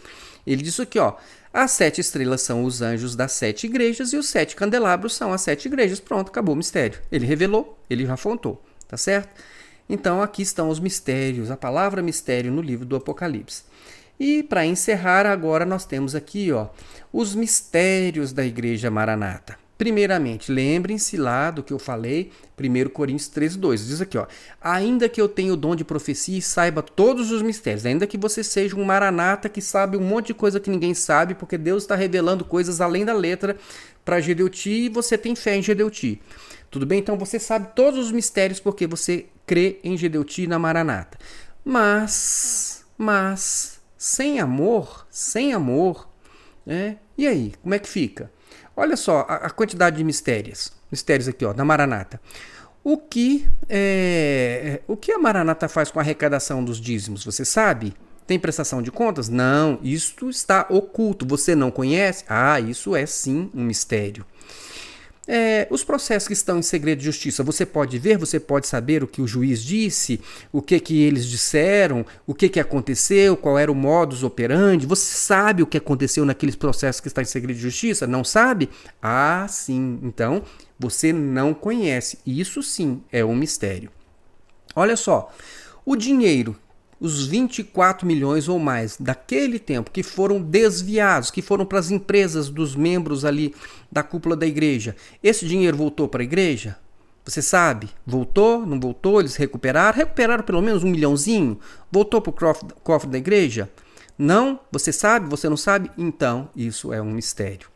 Ele diz aqui, ó, as 7 estrelas são os anjos das 7 igrejas e os 7 candelabros são as 7 igrejas. Pronto, acabou o mistério. Ele revelou, ele já apontou, tá certo? Então, aqui estão os mistérios, a palavra mistério no livro do Apocalipse. E, para encerrar, agora nós temos aqui, ó, os mistérios da Igreja Maranata. Primeiramente, lembrem-se lá do que eu falei, 1 Coríntios 13:2. Diz aqui, ó, ainda que eu tenha o dom de profecia e saiba todos os mistérios, ainda que você seja um Maranata que sabe um monte de coisa que ninguém sabe, porque Deus está revelando coisas além da letra para Gedeuti e você tem fé em Gedeuti. Tudo bem? Então você sabe todos os mistérios porque você crê em Gedeuti e na Maranata. Mas, sem amor, e aí, como é que fica? Olha só a quantidade de mistérios aqui, ó, da Maranata. O que a Maranata faz com a arrecadação dos dízimos? Você sabe? Tem prestação de contas? Não, isto está oculto. Você não conhece? Ah, isso é sim um mistério. Os processos que estão em segredo de justiça, você pode ver, você pode saber o que o juiz disse, o que eles disseram, o que aconteceu, qual era o modus operandi. Você sabe o que aconteceu naqueles processos que estão em segredo de justiça? Não sabe? Ah, sim. Então, você não conhece. Isso sim é um mistério. Olha só, o dinheiro, os 24 milhões ou mais daquele tempo que foram desviados, que foram para as empresas dos membros ali da cúpula da igreja, esse dinheiro voltou para a igreja? Você sabe? Voltou? Não voltou? Eles recuperaram? Recuperaram pelo menos 1 milhãozinho? Voltou para o cofre da igreja? Não? Você sabe? Você não sabe? Então, isso é um mistério.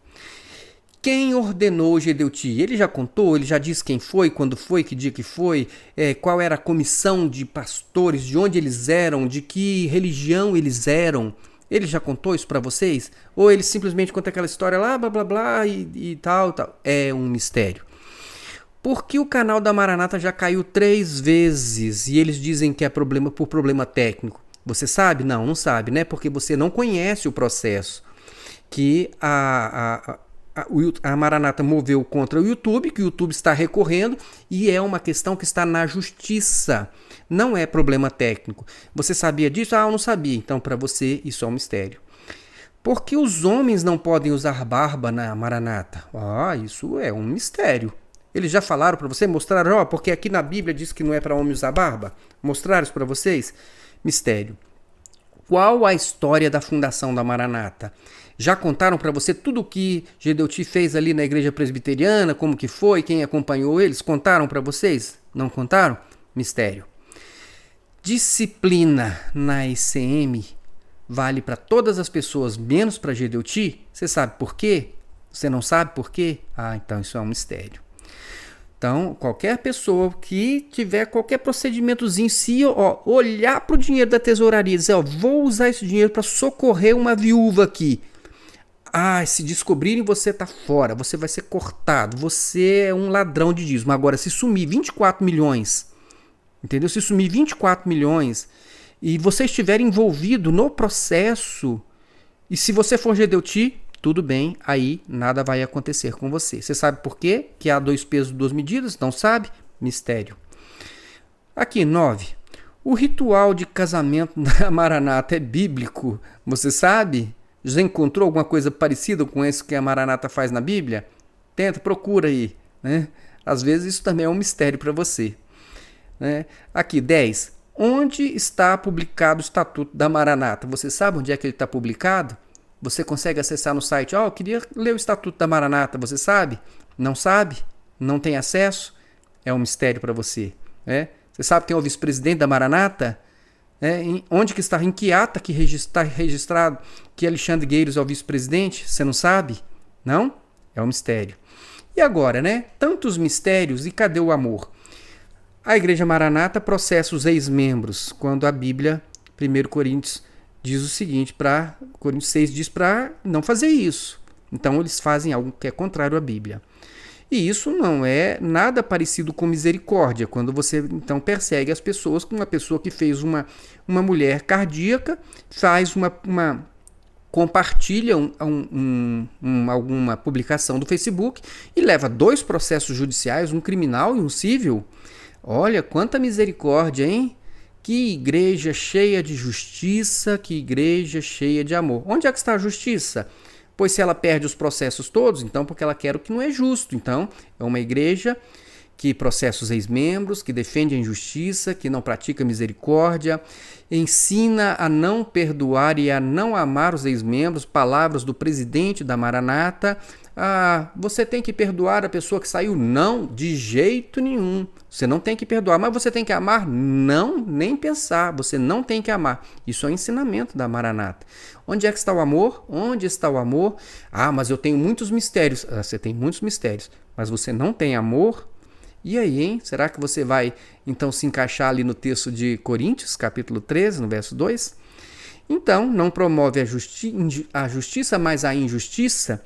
Quem ordenou Gedeuti? Ele já contou? Ele já disse quem foi, quando foi, que dia que foi, qual era a comissão de pastores, de onde eles eram, de que religião eles eram? Ele já contou isso para vocês? Ou ele simplesmente conta aquela história lá, blá blá blá e tal, tal? É um mistério. Porque o canal da Maranata já caiu 3 vezes e eles dizem que é por problema técnico. Você sabe? Não, não sabe, né? Porque você não conhece o processo que a Maranata moveu contra o YouTube, que o YouTube está recorrendo e é uma questão que está na justiça. Não é problema técnico. Você sabia disso? Ah, eu não sabia. Então, para você, isso é um mistério. Por que os homens não podem usar barba na Maranata? Ah, isso é um mistério. Eles já falaram para você? Mostraram? Porque aqui na Bíblia diz que não é para homem usar barba. Mostraram isso para vocês? Mistério. Qual a história da fundação da Maranata? Já contaram para você tudo o que Gedeuti fez ali na igreja presbiteriana, como que foi, quem acompanhou eles? Contaram para vocês? Não contaram? Mistério. Disciplina na ICM vale para todas as pessoas, menos para Gedeuti? Você sabe por quê? Você não sabe por quê? Ah, então isso é um mistério. Então, qualquer pessoa que tiver qualquer procedimentozinho, se olhar para o dinheiro da tesouraria e dizer, vou usar esse dinheiro para socorrer uma viúva aqui. Ah, se descobrirem, você tá fora, você vai ser cortado, você é um ladrão de dízimo. Agora, se sumir 24 milhões, entendeu? Se sumir 24 milhões e você estiver envolvido no processo, e se você for Gedeuti, tudo bem, aí nada vai acontecer com você. Você sabe por quê? Que há 2 pesos, 2 medidas? Não sabe? Mistério. Aqui, 9. O ritual de casamento da Maranata é bíblico? Você sabe? Já encontrou alguma coisa parecida com isso que a Maranata faz na Bíblia? Tenta, procura aí. Né? Às vezes isso também é um mistério para você. Né? Aqui, 10. Onde está publicado o Estatuto da Maranata? Você sabe onde é que ele está publicado? Você consegue acessar no site? Eu queria ler o Estatuto da Maranata. Você sabe? Não sabe? Não tem acesso? É um mistério para você. Né? Você sabe quem é o vice-presidente da Maranata? Onde que está? Em que ata que está registrado que Alexandre Gueiros é o vice-presidente? Você não sabe? Não? É um mistério. E agora, né? Tantos mistérios e cadê o amor? A Igreja Maranata processa os ex-membros, quando a Bíblia, 1 Coríntios, diz o seguinte, Coríntios 6 diz para não fazer isso. Então eles fazem algo que é contrário à Bíblia. E isso não é nada parecido com misericórdia, quando você então persegue as pessoas, com uma pessoa que fez uma mulher cardíaca, faz compartilha alguma publicação do Facebook e leva 2 processos judiciais, um criminal e um civil. Olha, quanta misericórdia, hein? Que igreja cheia de justiça, que igreja cheia de amor. Onde é que está a justiça? Pois se ela perde os processos todos, então porque ela quer o que não é justo. Então, é uma igreja que processa os ex-membros, que defende a injustiça, que não pratica misericórdia, ensina a não perdoar e a não amar os ex-membros, palavras do presidente da Maranata. Você tem que perdoar a pessoa que saiu? Não, de jeito nenhum. Você não tem que perdoar, mas você tem que amar? Não, nem pensar. Você não tem que amar. Isso é o ensinamento da Maranata. Onde é que está o amor? Onde está o amor? Mas eu tenho muitos mistérios. Você tem muitos mistérios, mas você não tem amor? E aí, hein? Será que você vai, então, se encaixar ali no texto de Coríntios, capítulo 13, no verso 2? Então, não promove a justiça, mas a injustiça.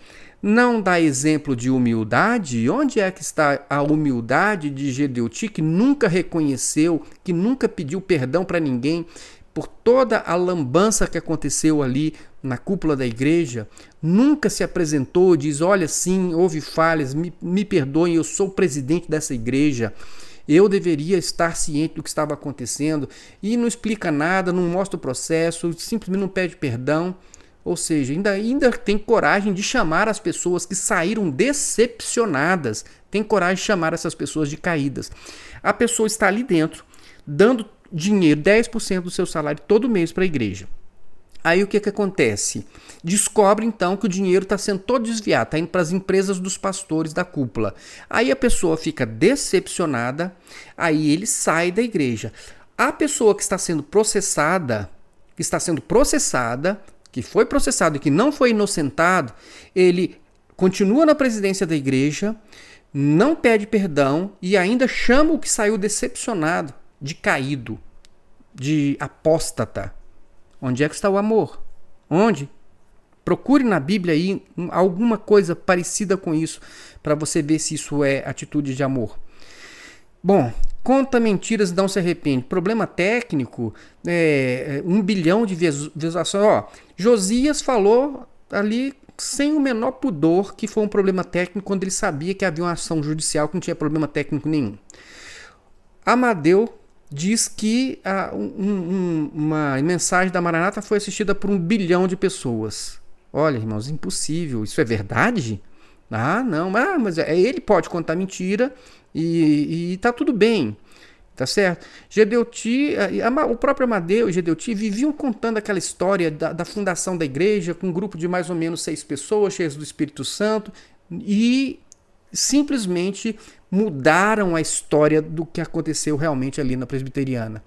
Não dá exemplo de humildade? Onde é que está a humildade de Gedeuti, que nunca reconheceu, que nunca pediu perdão para ninguém por toda a lambança que aconteceu ali na cúpula da igreja? Nunca se apresentou, diz, olha, sim, houve falhas, me perdoem, eu sou o presidente dessa igreja, eu deveria estar ciente do que estava acontecendo, e não explica nada, não mostra o processo, simplesmente não pede perdão. Ou seja, ainda tem coragem de chamar as pessoas que saíram decepcionadas, tem coragem de chamar essas pessoas de caídas. A pessoa está ali dentro, dando dinheiro, 10% do seu salário todo mês para a igreja. Aí o que acontece? Descobre então que o dinheiro está sendo todo desviado, está indo para as empresas dos pastores da cúpula. Aí a pessoa fica decepcionada, aí ele sai da igreja. A pessoa que está sendo processada, que foi processado e que não foi inocentado, ele continua na presidência da igreja, não pede perdão e ainda chama o que saiu decepcionado de caído, de apóstata. Onde é que está o amor? Onde? Procure na Bíblia aí alguma coisa parecida com isso, para você ver se isso é atitude de amor. Bom, conta mentiras e não se arrepende. Problema técnico, 1 bilhão de visualizações. Ó, Josias falou ali sem o menor pudor que foi um problema técnico quando ele sabia que havia uma ação judicial que não tinha problema técnico nenhum. Amadeu diz que uma mensagem da Maranata foi assistida por 1 bilhão de pessoas. Olha, irmãos, impossível. Isso é verdade? Ah, não, mas ele pode contar mentira e tá tudo bem, tá certo? Gedeuti, o próprio Amadeu e Gedeuti viviam contando aquela história da fundação da igreja com um grupo de mais ou menos 6 pessoas cheias do Espírito Santo e simplesmente mudaram a história do que aconteceu realmente ali na presbiteriana.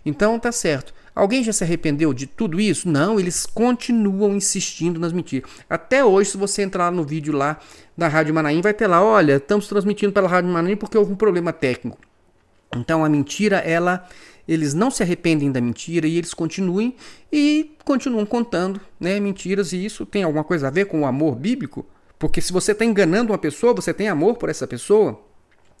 Então tá certo. Alguém já se arrependeu de tudo isso? Não, eles continuam insistindo nas mentiras. Até hoje, se você entrar no vídeo lá da Rádio Manaim, vai ter lá, olha, estamos transmitindo pela Rádio Manaim porque houve um problema técnico. Então a mentira, eles não se arrependem da mentira e eles continuam contando, né, mentiras, e isso tem alguma coisa a ver com o amor bíblico? Porque se você está enganando uma pessoa, você tem amor por essa pessoa?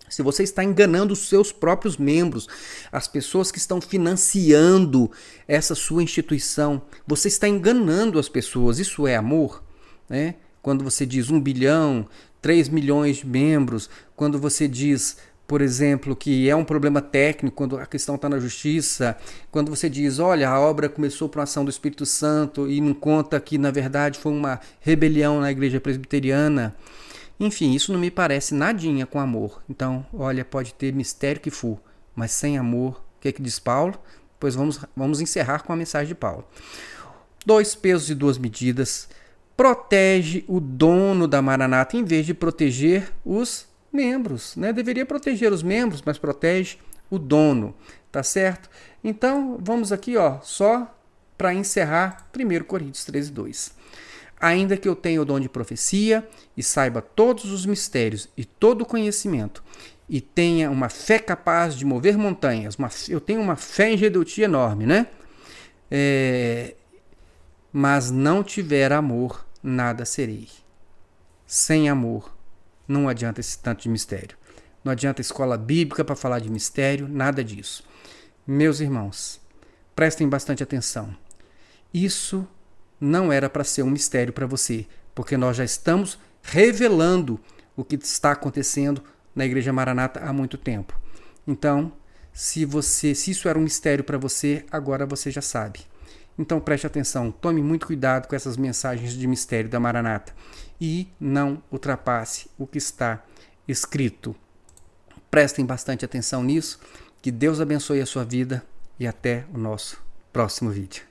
Se você está enganando os seus próprios membros, as pessoas que estão financiando essa sua instituição, você está enganando as pessoas. Isso é amor? Né? Quando você diz 1 bilhão, 3 milhões de membros, quando você diz, por exemplo, que é um problema técnico, quando a questão está na justiça, quando você diz, olha, a obra começou por uma ação do Espírito Santo e não conta que, na verdade, foi uma rebelião na igreja presbiteriana. Enfim, isso não me parece nadinha com amor. Então, olha, pode ter mistério que for, mas sem amor, o que é que diz Paulo? Pois vamos encerrar com a mensagem de Paulo. 2 pesos e 2 medidas. Protege o dono da Maranata em vez de proteger os membros, né? Deveria proteger os membros, mas protege o dono, tá certo? Então, vamos aqui, ó, só para encerrar 1 Coríntios 13:2. Ainda que eu tenha o dom de profecia e saiba todos os mistérios e todo o conhecimento e tenha uma fé capaz de mover montanhas, eu tenho uma fé em Gedeuti enorme, né? Mas não tiver amor, nada serei. Sem amor, não adianta esse tanto de mistério. Não adianta escola bíblica para falar de mistério, nada disso. Meus irmãos, prestem bastante atenção. Isso não era para ser um mistério para você, porque nós já estamos revelando o que está acontecendo na Igreja Maranata há muito tempo. Então, se isso era um mistério para você, agora você já sabe. Então preste atenção, tome muito cuidado com essas mensagens de mistério da Maranata e não ultrapasse o que está escrito. Prestem bastante atenção nisso, que Deus abençoe a sua vida e até o nosso próximo vídeo.